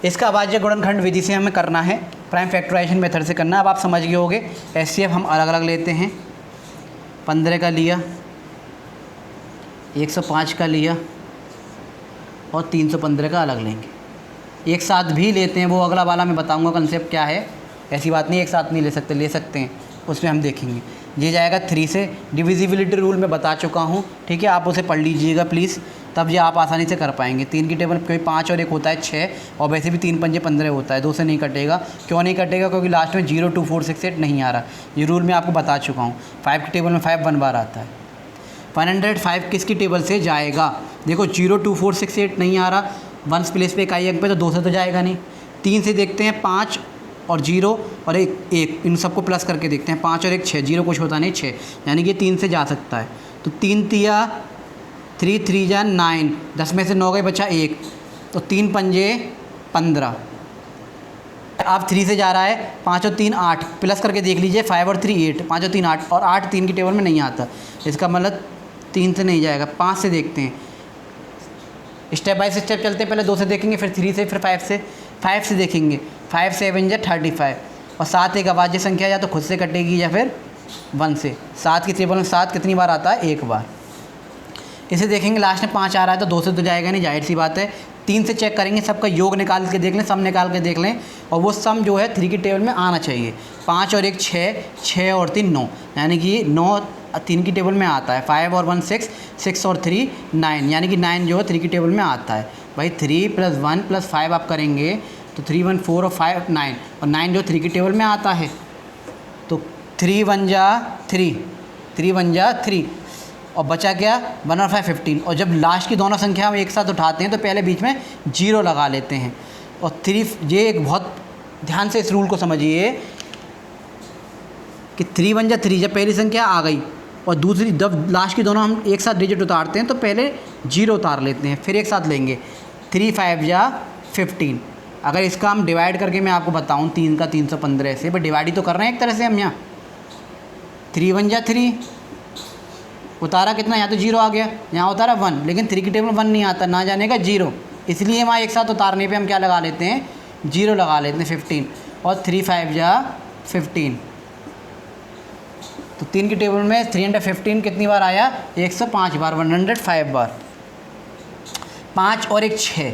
इसका अभाज्य गुणनखंड विधि से हमें करना है, प्राइम फैक्टराइजेशन मेथड से करना है। अब आप समझ गए होंगे। HCF हम अलग अलग लेते हैं, 15 का लिया, 105 का लिया और 315 का अलग लेंगे। एक साथ भी लेते हैं, वो अगला वाला मैं बताऊंगा कंसेप्ट क्या है। ऐसी बात नहीं एक साथ नहीं ले सकते, ले सकते हैं, उसमें हम देखेंगे। ये जाएगा 3 से, डिविजिबिलिटी रूल मैं बता चुका हूँ, ठीक है। आप उसे पढ़ लीजिएगा प्लीज़, तब ये आप आसानी से कर पाएंगे। 3 की टेबल कोई 5 और 1 होता है 6, और वैसे भी 3 पंजे 15 होता है, 2 से नहीं कटेगा। क्यों नहीं कटेगा? क्योंकि लास्ट में 0, 2, 4, 6, 8 नहीं आ रहा। ये रूल मैं आपको बता चुका हूँ। 5 की टेबल में 5 1 बार आता है। 105 किसकी टेबल से जाएगा? देखो 0, 2, 4, 6, 8 नहीं आ रहा, 1 प्लेस पे इकाई अंक पे, तो 2 से तो जाएगा नहीं। 3 से देखते हैं, 5 और 0 और 1, इन सबको प्लस करके देखते हैं। 5 और 1 6, 0 कुछ होता नहीं, 6, यानी कि 3 से जा सकता है। तो 3 तिया 3, 3 जा 9, 10 में से 9 गए, बचा 1, तो 3 पंजे 15। अब 3 से जा रहा है, 5 और 3 8, प्लस करके देख लीजिए, 5 और 3 8, 5 और 3 8, और 8 3 की टेबल में नहीं आता, इसका मतलब 3 से नहीं जाएगा। 5 से देखते हैं, स्टेप बाय स्टेप चलते हैं। पहले 2 से देखेंगे, फिर 3 से, फिर 5 से। 5 से देखेंगे, 5 7 जा 35, और 7 एक अभाज्य संख्या, या तो खुद से कटेगी या फिर 1 से। 7 की टेबल में 7 कितनी बार आता है? 1 बार। इसे देखेंगे, लास्ट में 5 आ रहा है, तो 2 से तो जाएगा नहीं, जाहिर सी बात है। 3 से चेक करेंगे, सबका योग निकाल के देख लें, सम निकाल के देख लें, और वो सम जो है 3 की टेबल में आना चाहिए। 5 और 1 6, 6 और 3 9, यानी कि 9 3 की टेबल में आता है। 5 और 1 6, 6 और 3 9, यानी कि 9 जो है 3 की टेबल में आता है। भाई 3 + 1 + 5 आप करेंगे तो 3 1 4 और 5 9, और 9 जो 3 की टेबल में आता है। तो 3 1 जा 3, 3 1 जा 3, और बचा क्या? 1 और 5 15। और जब लास्ट की दोनों संख्या हम एक साथ उठाते हैं तो पहले बीच में 0 लगा लेते हैं। और 3, ये एक बहुत ध्यान से इस रूल को समझिए कि 3 1 जा 3, जब पहली संख्या आ गई और दूसरी, जब लास्ट की दोनों हम एक साथ डिजिट उतारते हैं तो पहले 0 उतार लेते हैं, फिर एक साथ लेंगे। 3 5 जा 15। अगर इसका हम डिवाइड करके मैं आपको बताऊं, 3 का 315 से, बट डिवाइड ही तो कर रहे हैं एक तरह से हम यहाँ। 3 1 जा 3, उतारा कितना? यहाँ तो 0 आ गया, यहाँ उतारा 1, लेकिन 3 की टेबल में 1 नहीं आता, ना जाने का 0, इसलिए वहाँ एक साथ उतारने पे हम क्या लगा लेते हैं? 0 लगा लेते हैं, 15। और 3 5 जा 15, तो 3 की टेबल में 315 कितनी बार आया? 105 बार, 105 बार। 5 और 1 6,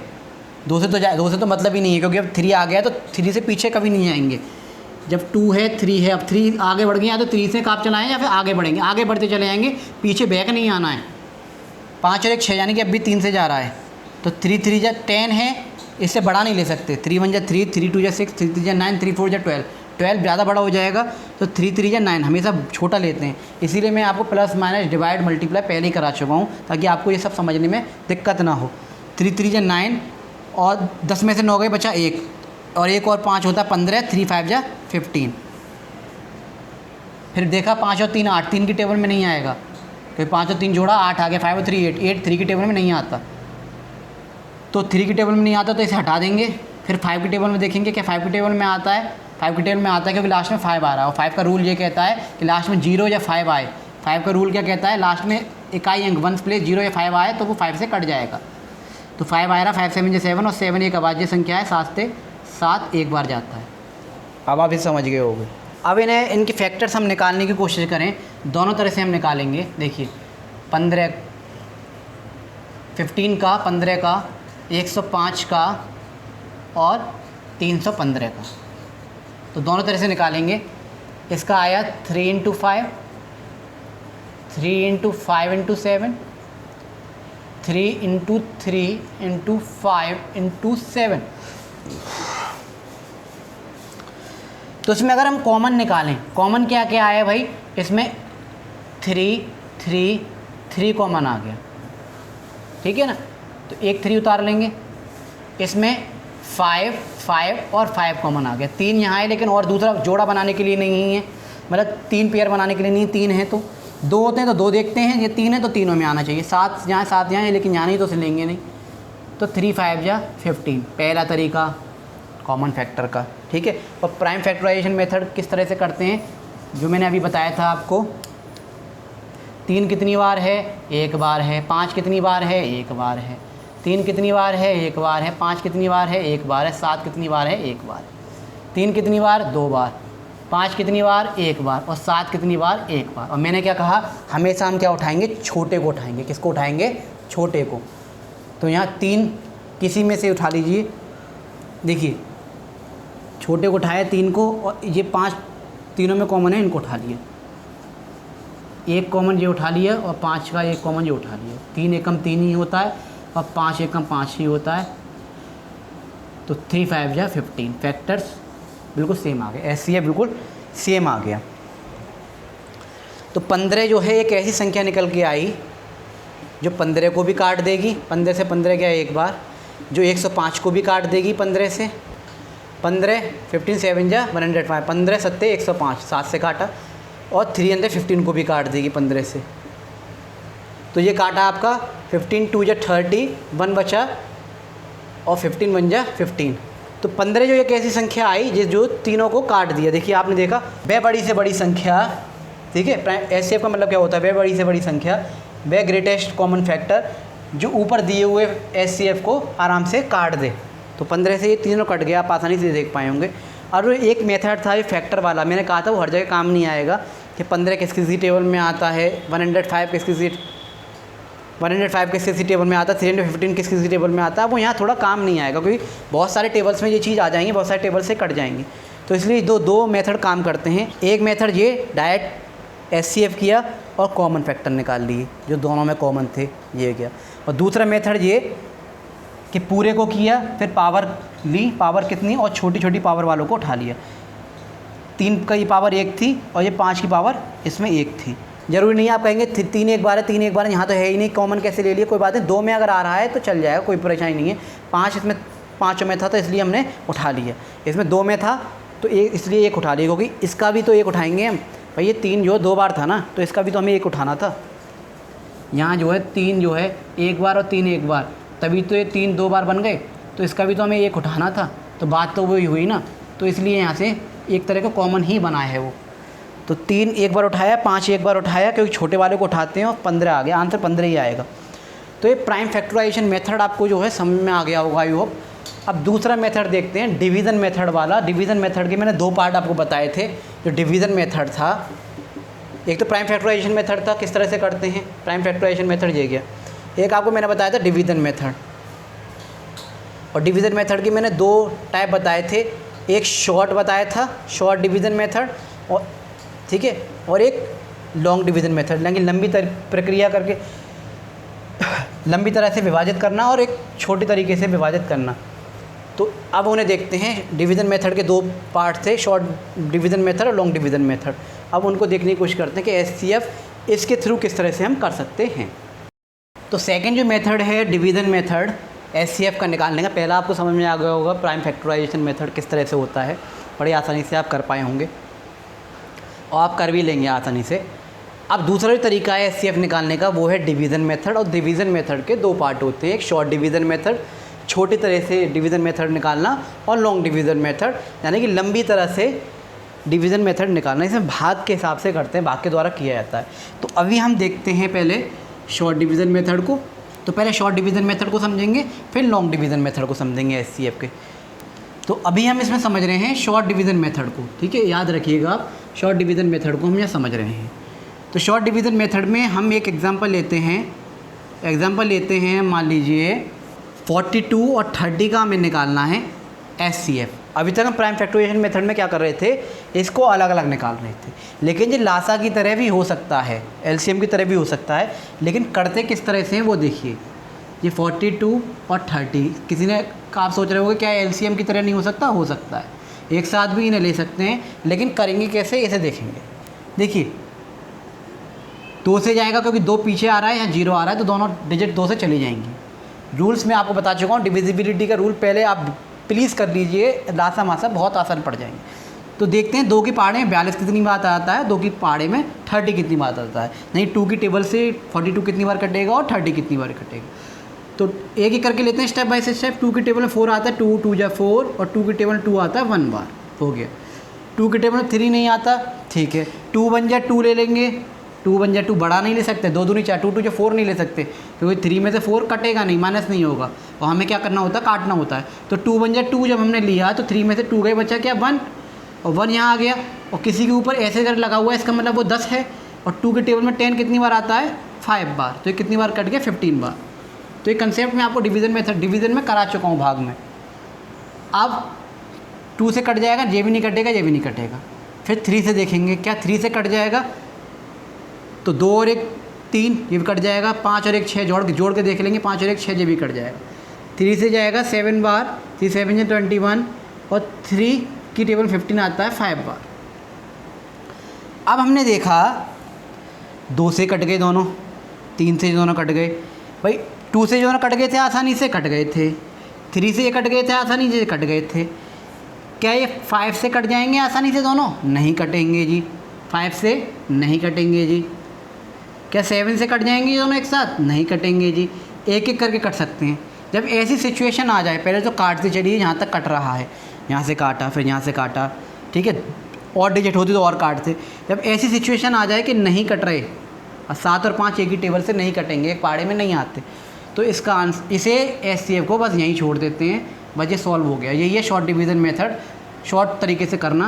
2 से तो 2 से तो मतलब ही नहीं है, क्योंकि अब 3 आ गया तो 3 से पीछे कभी नहीं आएंगे। जब 2 है 3 है, अब 3 आगे बढ़ गए, या तो 3 से काप चलाएं या फिर आगे बढ़ेंगे, आगे बढ़ते चले जाएंगे, पीछे बैक नहीं आना है। 5 और 1 6, यानी कि अब भी 3 से जा रहा है, तो 3 3 जा 10 है, इससे बड़ा नहीं ले सकते। 3 1 जा 3, 3 2 जा 6, 3 3 जा 9, 3 4 जा 12, 12 ज़्यादा बड़ा हो जाएगा, तो 3 3 जा 9, हमेशा छोटा लेते हैं। इसीलिए मैं आपको प्लस माइनस डिवाइड मल्टीप्लाई पहले ही करा चुका हूँ, ताकि आपको ये सब समझने में दिक्कत ना हो। 3 3 जा 9, और 10 में से 9 गए, बचा 1, और 1 और 5 होता है 15, 3 5 जा 15। फिर देखा 5 और 3 8, 3 की टेबल में नहीं आएगा, फिर 5 और 3 जोड़ा 8 आ गया। 5 और 3 8, 8 3 की टेबल में नहीं आता, तो 3 की टेबल में नहीं आता तो इसे हटा देंगे। फिर 5 की टेबल में देखेंगे क्या 5 की टेबल में आता है? 5 की टेबल में आता है, क्योंकि लास्ट में 5 आ रहा है, और 5 का रूल ये कहता है कि लास्ट में 0 या 5 आए। 5 का रूल क्या कहता है? लास्ट में इकाई अंक 1 प्लेस 0 या 5 आए तो वो 5 से कट जाएगा। तो 5 आ रहा, 5 7 जा 7, और 7 एक अभाज्य संख्या है, 7 से 7 एक बार जाता है। अब आप इसे समझ गए होंगे। अब इन्हें, इनके फैक्टर्स हम निकालने की कोशिश करें, दोनों तरह से हम निकालेंगे। देखिए 15 का 15 का, 105 का और 315 का। तो दोनों तरह से निकालेंगे। इसका आया 3 × 5, 3 × 5 × 7, 3 × 3 × 5 × 7। तो इसमें अगर हम कॉमन निकालें, कॉमन क्या क्या आया भाई, इसमें 3 3 3 कॉमन आ गया, ठीक है ना। तो एक 3 उतार लेंगे। इसमें 5 5 और 5 कॉमन आ गया। 3 यहाँ है लेकिन और दूसरा जोड़ा बनाने के लिए नहीं है, मतलब 3 पेयर बनाने के लिए नहीं, 3 है तो 2 होते हैं तो 2 देखते हैं, ये 3 है तो तीनों में आना चाहिए। 7 यहाँ 7 यहाँ है लेकिन यहाँ नहीं तो लेंगे नहीं। तो 3 5 जा 15, पहला तरीका कॉमन फैक्टर का, ठीक है। और प्राइम फैक्टराइजेशन मेथड किस तरह से करते हैं, जो मैंने अभी बताया था आपको। 3 कितनी बार है, 1 बार है। 5 कितनी बार है, 1 बार है। 3 कितनी बार है, 1 बार है। 5 कितनी बार है, 1 बार है। 7 कितनी बार है, 1 बार। 3 कितनी बार, 2 बार। 5 कितनी बार, 1 बार। और 7 कितनी बार, 1 बार। और मैंने क्या कहा, हमेशा हम क्या उठाएंगे, छोटे को उठाएंगे। किसको उठाएंगे, छोटे को। तो यहाँ 3 किसी में से उठा लीजिए। देखिए छोटे को उठाया 3 को, और ये 5 तीनों में कॉमन है, इनको उठा लिए। 1 कॉमन ये उठा लिया और 5 का 1 कॉमन ये उठा लिया। 3 एकम 3 ही होता है और 5 एकम 5 ही होता है। तो 3 5 जा 15, फैक्टर्स बिल्कुल सेम आ गए। SCF बिल्कुल सेम आ गया। तो 15 जो है एक ऐसी संख्या निकल के आई जो 15 को भी काट देगी। 15 से 15 गया 1 बार। जो 105 को भी काट देगी 15 से। 15 15 7 जा 105, 15 7 105, 7 से काटा। और 315 को भी काट देगी 15 से। तो ये काटा आपका 15 2 जा 30, 1 बचा और 15 1 जा 15। तो 15 जो एक ऐसी संख्या आई जो तीनों को काट दिया। देखिए आपने देखा, वह बड़ी से बड़ी संख्या, ठीक है। SCF का मतलब क्या होता है, वह बड़ी से बड़ी संख्या, वह ग्रेटेस्ट कॉमन फैक्टर जो ऊपर दिए हुए SCF को आराम से काट दे। तो 15 से ये तीनों कट गया, आप आसानी से देख पाए होंगे। और एक मेथड था ये फैक्टर वाला, मैंने कहा था वो हर जगह काम नहीं आएगा कि 15 किस टेबल में आता है, 105 किस टेबल में आता है, 315 किस टेबल में आता है। वो यहाँ थोड़ा काम नहीं आएगा क्योंकि बहुत सारे टेबल्स में ये चीज़ आ जाएंगी, बहुत सारे टेबल से कट जाएंगी। तो इसलिए दो मेथड काम करते हैं। एक मेथड ये डायरेक्ट SCF किया और कॉमन फैक्टर निकाल लिए जो दोनों में कॉमन थे, ये गया। और दूसरा मेथड ये कि पूरे को किया, फिर पावर ली, पावर कितनी, और छोटी छोटी पावर वालों को उठा लिया। 3 की पावर 1 थी और ये 5 की पावर इसमें 1 थी। ज़रूरी नहीं आप कहेंगे 3 1 बार है, 3 1 बार है, यहाँ तो है ही नहीं, कॉमन कैसे ले लिए, कोई बात नहीं। 2 में अगर आ रहा है तो चल जाएगा, कोई परेशानी नहीं है। 5 इसमें 5 में था तो इसलिए हमने उठा लिया। इसमें 2 में था तो इसलिए 1 उठा लिया, क्योंकि इसका भी तो 1 उठाएंगे हम भाई। ये 3 जो 2 बार था ना, तो इसका भी तो हमें 1 उठाना था। यहाँ जो है 3 जो है 1 बार और 3 1 बार, तभी तो ये 3 2 बार बन गए। तो इसका भी तो हमें 1 उठाना था। तो बात तो वही हुई ना। तो इसलिए यहाँ से एक तरह का कॉमन ही बनाया है वो। तो 3 1 बार उठाया, 5 1 बार उठाया, क्योंकि छोटे वाले को उठाते हैं, और 15 आ गया। आंसर 15 ही आएगा। तो ये प्राइम फैक्टराइजेशन मेथड आपको जो है समझ में आ गया होगा, आई होप। अब दूसरा मेथड देखते हैं, डिवीज़न मेथड वाला। डिवीज़न मेथड के मैंने 2 पार्ट आपको बताए थे। जो डिवीज़न मेथड था, एक तो प्राइम फैक्टराइजेशन मेथड था, किस तरह से करते हैं प्राइम फैक्टराइजेशन मेथड, ये गया। एक आपको मैंने बताया था डिवीज़न मेथड। और डिवीज़न मेथड की मैंने 2 टाइप बताए थे। एक शॉर्ट बताया था, शॉर्ट डिवीज़न मेथड, और ठीक है, और एक लॉन्ग डिवीज़न मेथड, यानी लंबी प्रक्रिया करके लंबी तरह से विभाजित करना और एक छोटी तरीके से विभाजित करना। तो अब उन्हें देखते हैं। डिवीज़न मेथड के 2 पार्ट थे, शॉर्ट डिवीज़न मेथड और लॉन्ग डिवीज़न मेथड। अब उनको देखने की कोशिश करते हैं कि SCF इसके थ्रू किस तरह से हम कर सकते हैं। तो सेकंड जो मेथड है डिवीज़न मेथड SCF का निकालने का, पहला आपको समझ में आ गया होगा प्राइम फैक्टराइजेशन मेथड किस तरह से होता है, बड़ी आसानी से आप कर पाए होंगे और आप कर भी लेंगे आसानी से। अब दूसरा जो तरीका है SCF निकालने का, वो है डिवीज़न मेथड। और डिवीज़न मेथड के 2 पार्ट होते हैं, एक शॉर्ट डिवीज़न मेथड, छोटी तरह से डिवीज़न मेथड निकालना, और लॉन्ग डिवीज़न मेथड, यानी कि लंबी तरह से डिवीज़न मेथड निकालना। इसमें भाग के हिसाब से करते हैं, भाग के द्वारा किया जाता है। तो अभी हम देखते हैं पहले शॉर्ट डिवीज़न मेथड को। तो पहले शॉर्ट डिवीज़न मेथड को समझेंगे, फिर लॉन्ग डिवीज़न मेथड को समझेंगे SCF के। तो अभी हम इसमें समझ रहे हैं शॉर्ट डिवीज़न मेथड को, ठीक है, याद रखिएगा आप, शॉर्ट डिवीज़न मेथड को हम यहाँ समझ रहे हैं। तो शॉर्ट डिवीज़न मेथड में हम एक एग्जांपल लेते हैं, मान लीजिए 42 और 30 का हमें निकालना है। SCF। अभी तक हम प्राइम फैक्टराइजेशन मेथड में क्या कर रहे थे, इसको अलग अलग निकाल रहे थे, लेकिन ये लासा की तरह भी हो सकता है, LCM की तरह भी हो सकता है, लेकिन करते किस तरह से हैं वो देखिए। ये 42 और 30, किसी ने आप सोच रहे होगे क्या LCM की तरह नहीं हो सकता, हो सकता है, एक साथ भी इन्हें ले सकते हैं, लेकिन करेंगे कैसे इसे देखेंगे। देखिए 2 से जाएगा क्योंकि 2 पीछे आ रहा है, यहाँ 0 आ रहा है, तो दोनों डिजिट 2 से चली जाएंगी। रूल्स मैं आपको बता चुका हूँ, डिविजिबिलिटी का रूल पहले आप प्लीज़ कर लीजिए, लासा मासा बहुत आसान पड़ जाएंगे। तो देखते हैं 2 की पहाड़े में 42 कितनी बार आता है, 2 की पहाड़े में 30 कितनी बार आता है, नहीं 2 की टेबल से 42 कितनी बार कटेगा और 30 कितनी बार कटेगा। तो एक एक करके लेते हैं स्टेप बाय स्टेप। 2 की टेबल में 4 आता है, 2 2 जा 4, और 2 की टेबल में 2 आता है 1 बार, हो गया। 2 की टेबल में 3 नहीं आता, ठीक है, 2 1 जा 2 ले लेंगे, 2 1 जा 2 बड़ा नहीं ले सकते, 2 दूनी 4, 2 2 जा 4 नहीं ले सकते, क्योंकि 3 में से 4 कटेगा नहीं, माइनस नहीं होगा, और हमें क्या करना होता है, काटना होता है। तो 2 1 जा 2 जब हमने लिया तो 3 में से 2 गए, बचा क्या 1, और 1 यहाँ आ गया, और किसी के ऊपर ऐसे कर लगा हुआ है, इसका मतलब वो 10 है, और 2 के टेबल में 10 कितनी बार आता है, 5 बार, तो ये कितनी बार कट गया, 15 बार। तो ये कंसेप्ट मैं आपको डिवीज़न मेथड डिवीज़न में करा चुका हूँ भाग में। अब 2 से कट जाएगा, ये भी नहीं कटेगा, ये भी नहीं कटेगा। फिर 3 से देखेंगे, क्या 3 से कट जाएगा, तो 2 और 1 3, ये भी कट जाएगा, 5 और 1 6 जोड़ के देख लेंगे, 5 और 1 6, ये भी कट जाएगा। 3 से जाएगा 7 बार, 3 7 21, और 3 की टेबल 15 आता है 5 बार। अब हमने देखा 2 से कट गए दोनों, 3 से दोनों कट गए, भाई 2 से जो कट गए थे आसानी से कट गए थे, 3 से ये कट गए थे आसानी से कट गए थे। क्या ये 5 से कट जाएंगे आसानी से दोनों, नहीं कटेंगे जी, 5 से नहीं कटेंगे जी। क्या 7 से कट जाएंगे दोनों एक साथ, नहीं कटेंगे जी, एक एक करके कट सकते हैं। जब ऐसी सिचुएशन आ जाए, पहले तो काटते चलिए, यहाँ तक कट रहा है, यहाँ से काटा, फिर यहाँ से काटा, ठीक है, और डिजिट होती तो और काटते। जब ऐसी सिचुएशन आ जाए कि नहीं कट रहे, 7 और 5 एक ही टेबल से नहीं कटेंगे, एक पाड़े में नहीं आते, तो इसका आंसर, इसे SCF को बस यहीं छोड़ देते हैं, बस ये सॉल्व हो गया। यही है शॉर्ट डिवीज़न मेथड, शॉर्ट तरीके से करना।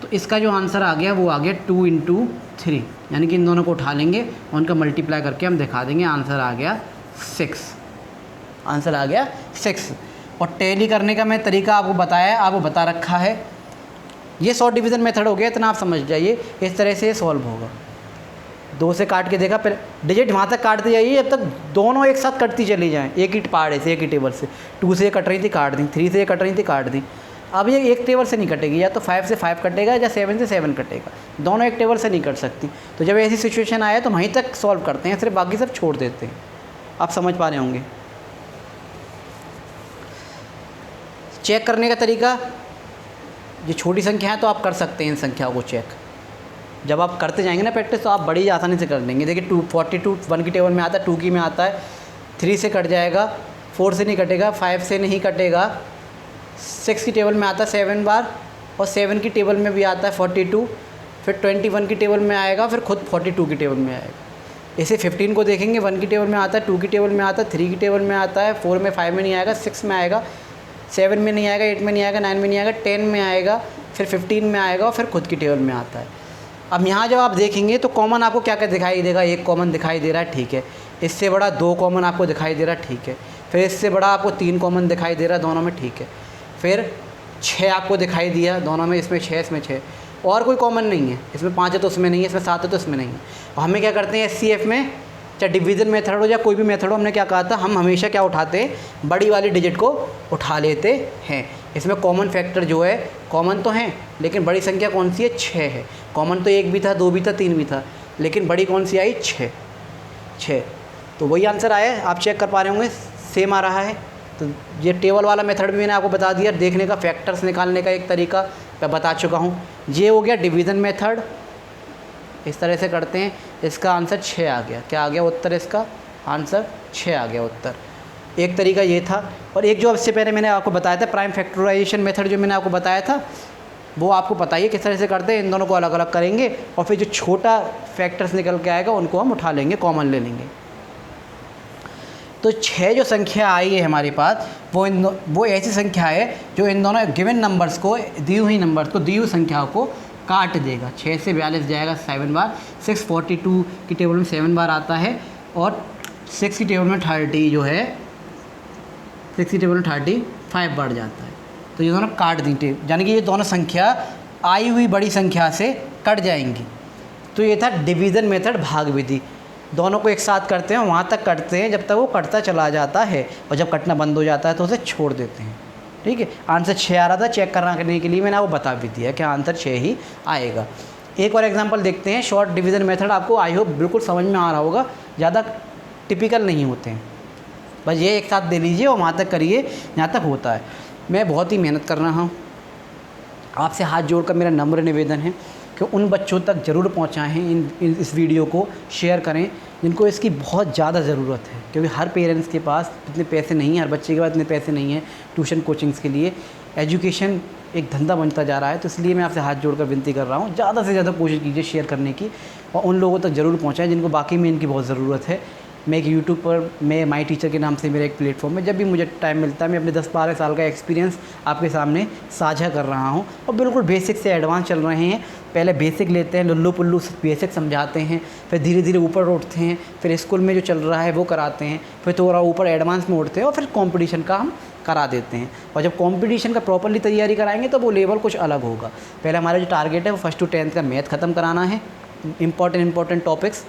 तो इसका जो आंसर आ गया वो आ गया 2 × 3, यानी कि इन दोनों को उठा लेंगे और उनका मल्टीप्लाई करके हम दिखा देंगे, आंसर आ गया 6, आंसर आ गया 6। और टैली करने का मैं तरीका आपको बताया, आपको बता रखा है। ये शॉर्ट डिवीज़न मेथड हो गया, इतना आप समझ जाइए, इस तरह से सॉल्व होगा। 2 से काट के देखा, फिर डिजिट वहाँ तक काटते जाइए जब तक दोनों एक साथ कटती चली जाएँ, एक ही पहाड़े से, एक ही टेबल से। 2 से ये कट रही थी, काट दी, 3 से ये कट रही थी, काट दी। अब ये एक टेबल से नहीं कटेगी, या तो 5 से 5 कटेगा या 7 से 7 कटेगा, दोनों एक टेबल से नहीं कट सकती। तो जब ऐसी सिचुएशन आए तो वहीं तक सॉल्व करते हैं, सिर्फ बाकी सब छोड़ देते हैं। आप समझ पा रहे होंगे। चेक करने का तरीका, ये छोटी संख्या है तो आप कर सकते हैं इन संख्याओं को चेक। जब आप करते जाएंगे ना प्रैक्टिस, तो आप बड़ी आसानी से कर लेंगे। देखिए 42 1 की टेबल में आता है, 2 की में आता है, 3 से कट जाएगा, 4 से नहीं कटेगा, 5 से नहीं कटेगा, 6 की टेबल में आता है 7 बार, और 7 की टेबल में भी आता है 42, फिर 21 की टेबल में आएगा, फिर खुद 42 की टेबल में आएगा। इसे 15 को देखेंगे, 1 की टेबल में आता है, 2 की टेबल में आता है, 3 की टेबल में आता है, 4 में 5 में नहीं आएगा, 6 में आएगा, 7 में नहीं आएगा, 8 में नहीं आएगा, 9 में नहीं आएगा, 10 में आएगा, फिर 15 में आएगा, और फिर खुद की टेबल में आता है। अब यहाँ जब आप देखेंगे तो कॉमन आपको क्या क्या दिखाई देगा, 1 कॉमन दिखाई दे रहा है, ठीक है, इससे बड़ा 2 कॉमन आपको दिखाई दे रहा है, ठीक है, फिर इससे बड़ा आपको 3 कॉमन दिखाई दे रहा है दोनों में, ठीक है, फिर 6 आपको दिखाई दिया दोनों में, इसमें 6 इसमें 6, और कोई कॉमन नहीं है, इसमें 5 है तो उसमें नहीं है, इसमें 7 है तो इसमें नहीं है। और हमें क्या करते हैं SCF में, चाहे डिवीज़न मेथड हो या कोई भी मेथड हो, हमने क्या कहा था, हम हमेशा क्या उठाते हैं, बड़ी वाली डिजिट को उठा लेते हैं। इसमें कॉमन फैक्टर जो है, कॉमन तो हैं, लेकिन बड़ी संख्या कौन सी है, 6 है। कॉमन तो 1 भी था, 2 भी था, 3 भी था, लेकिन बड़ी कौन सी आई, 6। तो वही आंसर आया है, आप चेक कर पा रहे होंगे, सेम आ रहा है। तो ये टेबल वाला मेथड भी मैंने आपको बता दिया, देखने का, फैक्टर्स निकालने का एक तरीका मैं बता चुका हूँ। ये हो गया डिवीज़न मेथड, इस तरह से करते हैं। इसका आंसर 6 आ गया, क्या आ गया उत्तर, इसका आंसर 6 आ गया उत्तर। एक तरीका ये था, और एक जो इससे पहले मैंने आपको बताया था प्राइम फैक्टराइजेशन मेथड, जो मैंने आपको बताया था, वो आपको पता ही है किस तरह से करते हैं। इन दोनों को अलग अलग करेंगे, और फिर जो छोटा फैक्टर्स निकल के आएगा उनको हम उठा लेंगे, कॉमन ले लेंगे। तो 6 जो संख्या आई है हमारे पास, वो ऐसी संख्या है जो इन दोनों गिवन नंबर्स को, दी हुई नंबर्स को, दी हुई संख्याओं को काट देगा। 6 से 42 जाएगा 7 बार, 6 42 की टेबल में 7 बार आता है, और 6 की टेबल में 30 जो है, 6 की टेबल में 35 बार जाता है। तो ये दोनों काट दी, यानी कि ये दोनों संख्या आई हुई बड़ी संख्या से कट जाएंगी। तो ये था डिवीज़न मेथड, भाग विधि। दोनों को एक साथ करते हैं, वहाँ तक करते हैं जब तक वो कटता चला जाता है, और जब कटना बंद हो जाता है तो उसे छोड़ देते हैं। ठीक है, आंसर 6 आ रहा था, चेक करने के लिए मैंने आपको बता भी दिया कि आंसर 6 ही आएगा। एक और एग्जांपल देखते हैं। शॉर्ट डिवीज़न मेथड आपको आई होप बिल्कुल समझ में आ रहा होगा, ज़्यादा टिपिकल नहीं होते हैं, बस ये एक साथ दे लीजिए और वहाँ तक करिए जहाँ तक होता है। मैं बहुत ही मेहनत कर रहा हूँ, आपसे हाथ जोड़कर मेरा नम्र निवेदन है कि उन बच्चों तक ज़रूर पहुँचाएँ, इस वीडियो को शेयर करें जिनको इसकी बहुत ज़्यादा ज़रूरत है, क्योंकि हर पेरेंट्स के पास इतने पैसे नहीं हैं, हर बच्चे के पास इतने पैसे नहीं हैं ट्यूशन कोचिंग्स के लिए। एजुकेशन एक धंधा बनता जा रहा है, तो इसलिए मैं आपसे हाथ जोड़कर विनती कर रहा हूँ, ज़्यादा से ज़्यादा कोशिश कीजिए शेयर करने की, और उन लोगों तक ज़रूर पहुँचाएँ जिनको बाकी में इनकी बहुत ज़रूरत है। मैं एक यूट्यूब पर, मैं माई टीचर के नाम से मेरा एक प्लेटफॉर्म है, जब भी मुझे टाइम मिलता है मैं अपने 10-12 साल का एक्सपीरियंस आपके सामने साझा कर रहा हूँ, और बिल्कुल बेसिक से एडवांस चल रहे हैं। पहले बेसिक लेते हैं, लुल्लू पुल्लू बेसिक समझाते हैं, फिर धीरे धीरे ऊपर उठते हैं, फिर स्कूल में जो चल रहा है वो कराते हैं, फिर थोड़ा ऊपर एडवांस में उठते हैं, और फिर कंपटीशन का हम करा देते हैं। और जब कंपटीशन का प्रॉपर्ली तैयारी कराएंगे तो वो लेवल कुछ अलग होगा। पहले हमारा जो टारगेट है वो 1st to 10th का मैथ ख़त्म कराना है, इंपॉर्टेंट टॉपिक्स,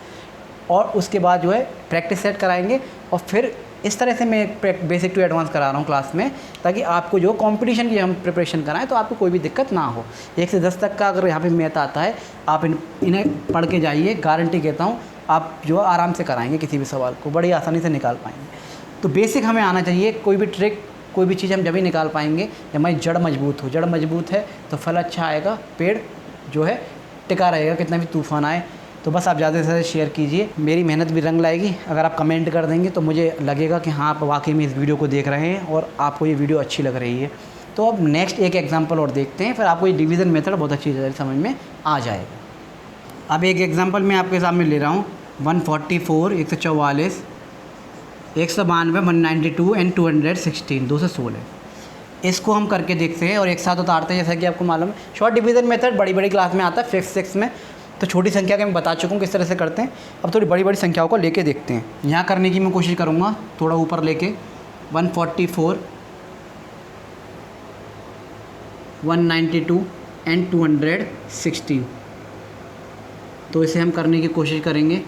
और उसके बाद जो है प्रैक्टिस सेट कराएंगे, और फिर इस तरह से मैं बेसिक टू एडवांस करा रहा हूँ क्लास में, ताकि आपको जो कंपटीशन की हम प्रिपरेशन कराएं तो आपको कोई भी दिक्कत ना हो। 1 से 10 तक का अगर यहाँ पे मैथ आता है, आप इन्हें पढ़ के जाइए, गारंटी कहता हूँ आप जो आराम से कराएंगे किसी भी सवाल को बड़ी आसानी से निकाल पाएंगे। तो बेसिक हमें आना चाहिए, कोई भी ट्रिक, कोई भी चीज़ हम जब ही निकाल पाएंगे जब हमारी जड़ मजबूत हो। जड़ मजबूत है तो फल अच्छा आएगा, पेड़ जो है टिका रहेगा कितना भी तूफ़ान आए। तो बस आप ज़्यादा से ज़्यादा शेयर कीजिए, मेरी मेहनत भी रंग लाएगी। अगर आप कमेंट कर देंगे तो मुझे लगेगा कि हाँ आप वाकई में इस वीडियो को देख रहे हैं और आपको ये वीडियो अच्छी लग रही है। तो अब नेक्स्ट एक एग्जांपल और देखते हैं, फिर आपको ये डिवीज़न मेथड बहुत अच्छी तरह समझ में आ जाएगा। अब एक एग्जांपल मैं आपके सामने ले रहा हूँ, 144, 144, 192, 192 एंड 216, 216। इसको हम करके देखते हैं और एक साथ उतारते हैं। जैसा कि आपको मालूम है शॉर्ट डिवीज़न मेथड बड़ी क्लास में आता है, 5th 6th में, तो छोटी संख्या के मैं बता चुका हूँ किस तरह से करते हैं। अब थोड़ी बड़ी संख्याओं को लेके देखते हैं। यहाँ करने की मैं कोशिश करूँगा थोड़ा ऊपर लेके, 144, 192 एंड 216। तो इसे हम करने की कोशिश करेंगे।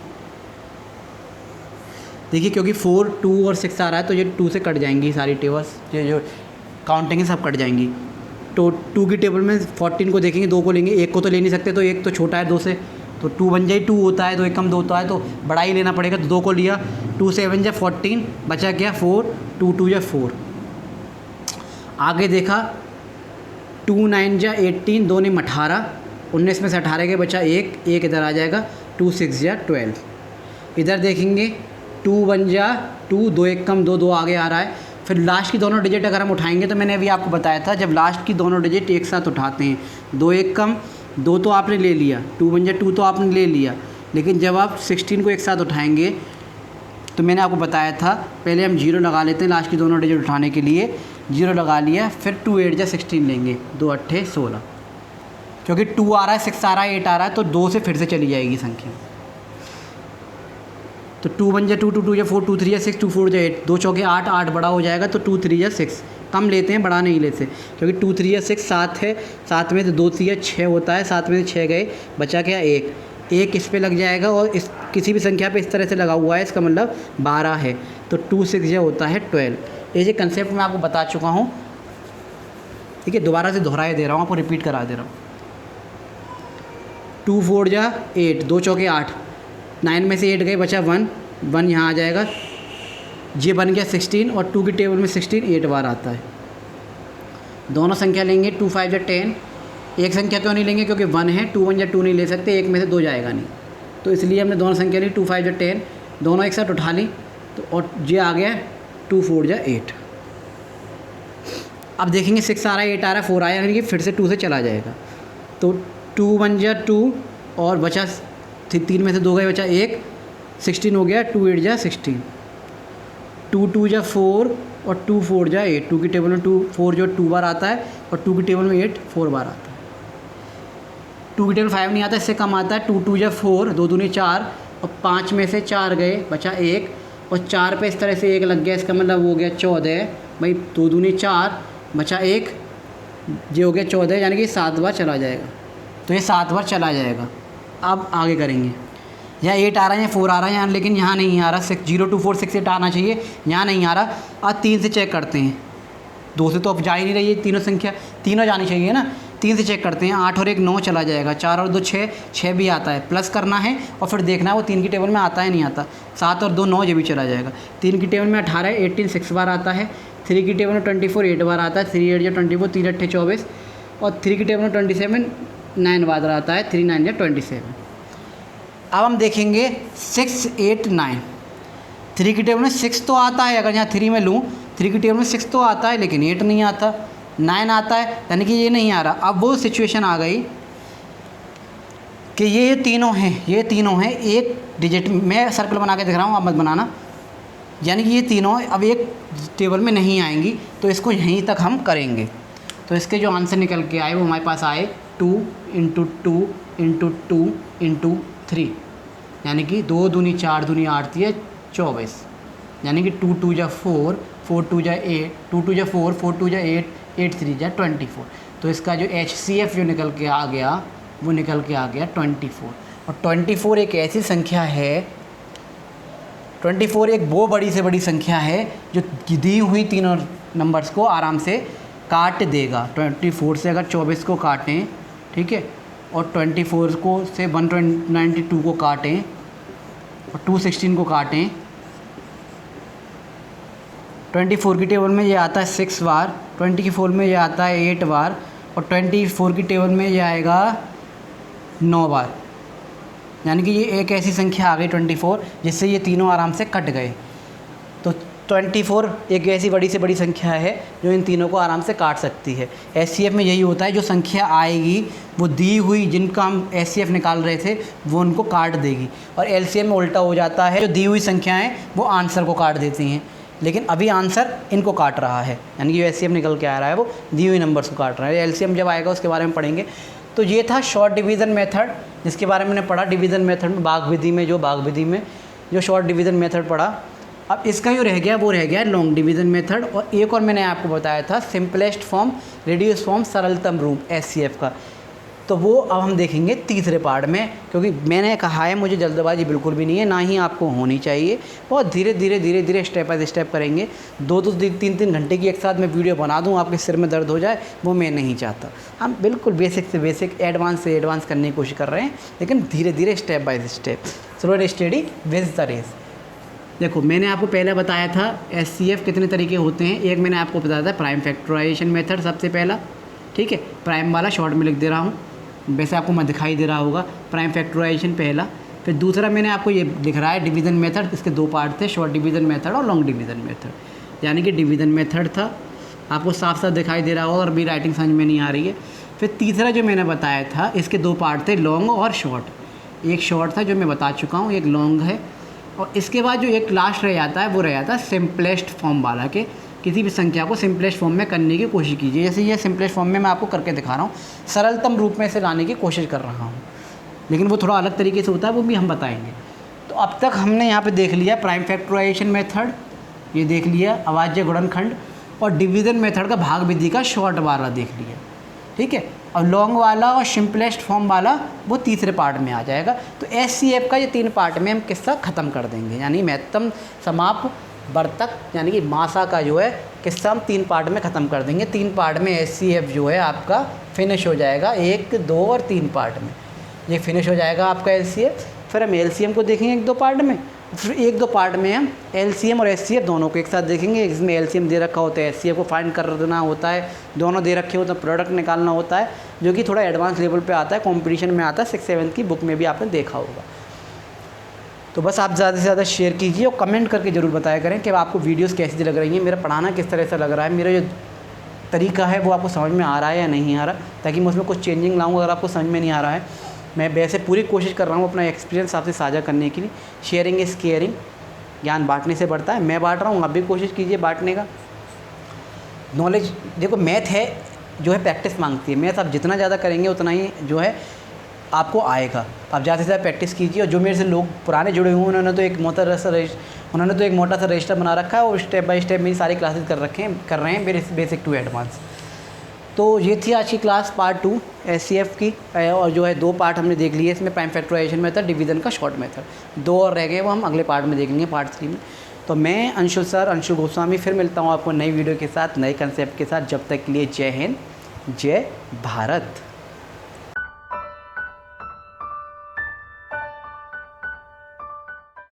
देखिए क्योंकि 4, 2 और 6 आ रहा है तो ये 2 से कट जाएंगी सारी टेबल्स, ये जो काउंटिंग है सब कट जाएंगी। तो 2 की टेबल में 14 को देखेंगे, 2 को लेंगे, 1 को तो ले नहीं सकते, तो 1 तो छोटा है 2 से, तो 2 बन जाए, 2 होता है, 2 1 कम 2 होता है, तो बड़ा ही लेना पड़ेगा। तो 2 को लिया, 2 7 जा 14, बचा क्या 4, 2 2 जा 4। आगे देखा 2 9 जा 18, 2 9 18, 19 में से 18 के बचा 1 इधर आ जाएगा, 2 6 जा 12। इधर देखेंगे 2 1 जा 2, 2 1 कम 2 2 आगे आ रहा है। फिर लास्ट की दोनों डिजिट अगर हम उठाएंगे तो मैंने अभी आपको बताया था, जब लास्ट की दोनों डिजिट एक साथ उठाते हैं, 2 1 कम 2 तो आपने ले लिया, 2 1 जा 2 तो आपने ले लिया, लेकिन जब आप 16 को एक साथ उठाएंगे तो मैंने आपको बताया था पहले हम 0 लगा लेते हैं लास्ट की दोनों डिजिट उठाने के लिए, 0 लगा लिया, फिर 2 8 जा 16 लेंगे, 2 8 16, क्योंकि 2 आ रहा है, 6 आ रहा है, 8 आ रहा है, तो 2 से फिर से चली जाएगी संख्या। तो 2 1 जा 2, 2 2 जा 4, 2 3 जा 6, 2 4 जा 8, 2 चौके 8, 8 बड़ा हो जाएगा, तो 2 3 जा 6, कम लेते हैं, बड़ा नहीं लेते, क्योंकि 2 3 जा 6 7 है, 7 में से 2 3 जा 6 होता है, 7 में से 6 गए, बचा क्या 1 इस पे लग जाएगा, और इस किसी भी संख्या पे इस तरह से लगा हुआ है, इसका मतलब 12 है, तो 2 6 जा होता है 12। ये जो कंसेप्ट मैं आपको बता चुका हूँ, ठीक है, दोबारा से दोहराए दे रहा हूँ, आपको रिपीट करा दे रहा हूँ। 2 4 जा 8, 2 चौके 8, 9 में से 8 गए, बचा 1 यहाँ आ जाएगा, ये बन गया 16, और 2 की टेबल में 16 8 बार आता है। दोनों संख्या लेंगे, 2 5 जा 10, एक संख्या क्यों नहीं लेंगे, क्योंकि 1 है, 2 1 जा 2 नहीं ले सकते, एक में से 2 जाएगा नहीं, तो इसलिए हमने दोनों संख्या ली, 2 5 जा 10, दोनों एक साथ उठा ली, तो और ये आ गया 2 4 जा 8। अब देखेंगे 6 आ रहा है, 8 आ रहा है, 4 आया, यानी कि फिर से 2 से चला जाएगा, तो 2 1 जा 2, और बचा 3 में से 2 गए, बचा 1, 16 हो गया, 2 8 जा 16, 2 2 जा 4, और 2 4 जा 8, 2 की टेबल में 2 4 जो 2 बार आता है, और 2 की टेबल में 8 4 बार आता है। 2 की टेबल 5 नहीं आता, इससे कम आता है, 2 2 जा 4, 2 दूनी 4, और 5 में से 4 गए, बचा 1, और 4 पे इस तरह से 1 लग गया, इसका मतलब हो गया 14, भाई 2 दूनी 4, बचा 1, ये हो गया 14, यानी कि 7 बार चला जाएगा। तो ये 7 बार चला जाएगा। अब आगे करेंगे, यहाँ 8 आ रहा है, या 4 आ रहा है यहाँ, लेकिन यहाँ नहीं आ रहा। 0 2 4 6 8 आना चाहिए, यहाँ नहीं आ रहा। अब 3 से चेक करते हैं, 2 से तो अब जा ही नहीं रही है, तीनों संख्या, तीनों जानी चाहिए ना। 3 से चेक करते हैं, 8 और 1 9 चला जाएगा, 4 और 2 6, 6 भी आता है, प्लस करना है और फिर देखना है वो 3 की टेबल में आता है नहीं आता। 7 और 2 9, ये भी चला जाएगा। 3 की टेबल में 18 18 6 बार आता है। 3 की टेबल में 24 8 बार आता है। 3 8 या 24, 3 8 24, और 3 की टेबल में 27 9 बार आता है। 3 9 या 27। अब हम देखेंगे 6 8 9। 3 की टेबल में 6 तो आता है, अगर यहाँ 3 में लूँ, 3 की टेबल में 6 तो आता है, लेकिन 8 नहीं आता, 9 आता है, यानी कि ये नहीं आ रहा। अब वो सिचुएशन आ गई कि ये तीनों हैं, एक डिजिट, मैं सर्कल बना के दिख रहा हूँ, आप मत बनाना, यानी कि ये तीनों अब एक टेबल में नहीं आएंगी, तो इसको यहीं तक हम करेंगे। तो इसके जो आंसर निकल के आए वो हमारे पास आए 2 × 2 × 2 × 3, यानी कि 2 दूनी 4 दूनी 8 है 24, यानी कि 2 2 जा 4, 4 2 जा 8, 2 2 जा 4, 4 2 जा 8, 8 3 जा 24। तो इसका जो HCF जो निकल के आ गया वो निकल के आ गया 24। और 24 एक ऐसी संख्या है, 24 एक वो बड़ी से बड़ी संख्या है जो दी हुई तीनों नंबर्स को आराम से काट देगा। 24 से अगर 24 को काटें, ठीक है, और 24 को से 192 को काटें और 216 को काटें, 24 की टेबल में ये आता है 6 बार, 24 में ये आता है 8 बार, और 24 की टेबल में ये आएगा 9 बार, यानी कि ये एक ऐसी संख्या आ गई 24 जिससे ये तीनों आराम से कट गए। तो 24 एक ऐसी बड़ी से बड़ी संख्या है जो इन तीनों को आराम से काट सकती है। HCF में यही होता है, जो संख्या आएगी वो दी हुई जिनका हम HCF निकाल रहे थे वो उनको काट देगी, और LCM में उल्टा हो जाता है, जो दी हुई संख्याएं वो आंसर को काट देती हैं, लेकिन अभी आंसर इनको काट रहा है, यानी कि HCF निकल के आ रहा है वो दी हुई नंबर्स को काट रहा है। LCM जब आएगा उसके बारे में पढ़ेंगे। तो ये था शॉर्ट डिवीज़न मेथड, जिसके बारे में मैंने पढ़ा डिवीज़न मेथड में, भाग विधि में जो शॉर्ट डिवीज़न मेथड पढ़ा। अब इसका जो रह गया वो रह गया लॉन्ग डिवीज़न मेथड, और एक और मैंने आपको बताया था सिंपलेस्ट फॉर्म, रिड्यूस फॉर्म, सरलतम रूप HCF का। तो वो अब हम देखेंगे तीसरे पार्ट में, क्योंकि मैंने कहा है मुझे जल्दबाजी बिल्कुल भी नहीं है, ना ही आपको होनी चाहिए। बहुत धीरे धीरे स्टेप बाय स्टेप करेंगे। 2-3 घंटे की एक साथ मैं वीडियो बना दूं, आपके सिर में दर्द हो जाए, वो मैं नहीं चाहता। हम बिल्कुल बेसिक से बेसिक, एडवांस से एडवांस करने की कोशिश कर रहे हैं, लेकिन धीरे step by step, slow study with the race. देखो, मैंने आपको पहले बताया था HCF कितने तरीके होते हैं। एक मैंने आपको बताया था प्राइम फैक्टराइजेशन मेथड, सबसे पहला, ठीक है, प्राइम वाला शॉर्ट में लिख दे रहा हूँ, वैसे आपको मैं दिखाई दे रहा होगा, प्राइम फैक्टराइजेशन पहला। फिर दूसरा मैंने आपको ये लिख रहा है डिवीज़न मेथड, इसके 2 पार्ट थे, शॉर्ट डिवीज़न मेथड और लॉन्ग डिवीज़न मेथड, यानी कि डिवीज़न मेथड था, आपको साफ साफ दिखाई दे रहा होगा, और भी राइटिंग समझ में नहीं आ रही है। फिर तीसरा जो मैंने बताया था, इसके 2 पार्ट थे, लॉन्ग और शॉर्ट। एक शॉर्ट था जो मैं बता चुका हूँ, एक लॉन्ग है, और इसके बाद जो एक लास्ट रह जाता है वो रह जाता है सिंपलेस्ट फॉर्म वाला, के किसी भी संख्या को सिंपलेस्ट फॉर्म में करने की कोशिश कीजिए। जैसे ये सिंपलेस्ट फॉर्म में मैं आपको करके दिखा रहा हूँ, सरलतम रूप में इसे लाने की कोशिश कर रहा हूँ, लेकिन वो थोड़ा अलग तरीके से होता है, वो भी हम बताएंगे। तो अब तक हमने यहाँ पे देख लिया प्राइम फैक्टराइजेशन मेथड, ये देख लिया अभाज्य गुणनखंड, और डिवीज़न मेथड का भाग विधि का शॉर्ट वाला देख लिया, ठीक है। और लॉन्ग वाला और सिंपलेस्ट फॉर्म वाला वो तीसरे पार्ट में आ जाएगा। तो HCF का ये 3 पार्ट में हम किस्सा ख़त्म कर देंगे, यानी महत्तम, समाप, वर्तक, यानी कि मासा का जो है किस्सा हम 3 पार्ट में ख़त्म कर देंगे। 3 पार्ट में HCF जो है आपका फिनिश हो जाएगा, 1 2 और 3 पार्ट में ये फिनिश हो जाएगा आपका HCF। फिर हम LCM को देखेंगे 1-2 पार्ट में, फिर 1-2 पार्ट में हम LCM और HCF दोनों को एक साथ देखेंगे। इसमें LCM दे रखा होता है, HCF को फाइंड करना होता है, दोनों दे रखे होते हैं, प्रोडक्ट निकालना होता है, जो कि थोड़ा एडवांस लेवल पे आता है, कंपटीशन में आता है, 6-7 की बुक में भी आपने देखा होगा। तो बस आप ज़्यादा से ज़्यादा शेयर कीजिए और कमेंट करके ज़रूर बताया करें कि आपको वीडियोस कैसी लग रही हैं, मेरा पढ़ाना किस तरह से लग रहा है, मेरा जो तरीका है वो आपको समझ में आ रहा है या नहीं आ रहा, ताकि मैं उसमें कुछ चेंजिंग लाऊँ। अगर आपको समझ में नहीं आ रहा है, मैं वैसे पूरी कोशिश कर रहा हूँ अपना एक्सपीरियंस आपसे साझा करने के लिए। शेयरिंग इज़ केयरिंग, ज्ञान बांटने से बढ़ता है। मैं बांट रहा हूँ, आप भी कोशिश कीजिए बांटने का। नॉलेज, देखो मैथ है जो है प्रैक्टिस मांगती है, मैथ आप जितना ज़्यादा करेंगे उतना ही जो है आपको आएगा। आप ज़्यादा से ज़्यादा प्रैक्टिस कीजिए। और जो मेरे से लोग पुराने जुड़े हुए हैं उन्होंने तो एक मोटा सा रजिस्टर बना रखा है, और स्टेप बाय स्टेप मेरी सारी क्लासेस कर रहे हैं मेरे बेसिक टू एडवांस। तो ये थी आज की क्लास पार्ट 2 एचसीएफ की, और जो है 2 पार्ट हमने देख लिए इसमें, प्राइम फैक्टराइजेशन मेथड, डिवीज़न का शॉर्ट मेथड। 2 और रह गए, वो हम अगले पार्ट में देखेंगे, पार्ट 3 में। तो मैं अंशुल सर, अंशुल गोस्वामी, फिर मिलता हूँ आपको नई वीडियो के साथ, नए कंसेप्ट के साथ। जब तक के लिए जय हिंद, जय भारत।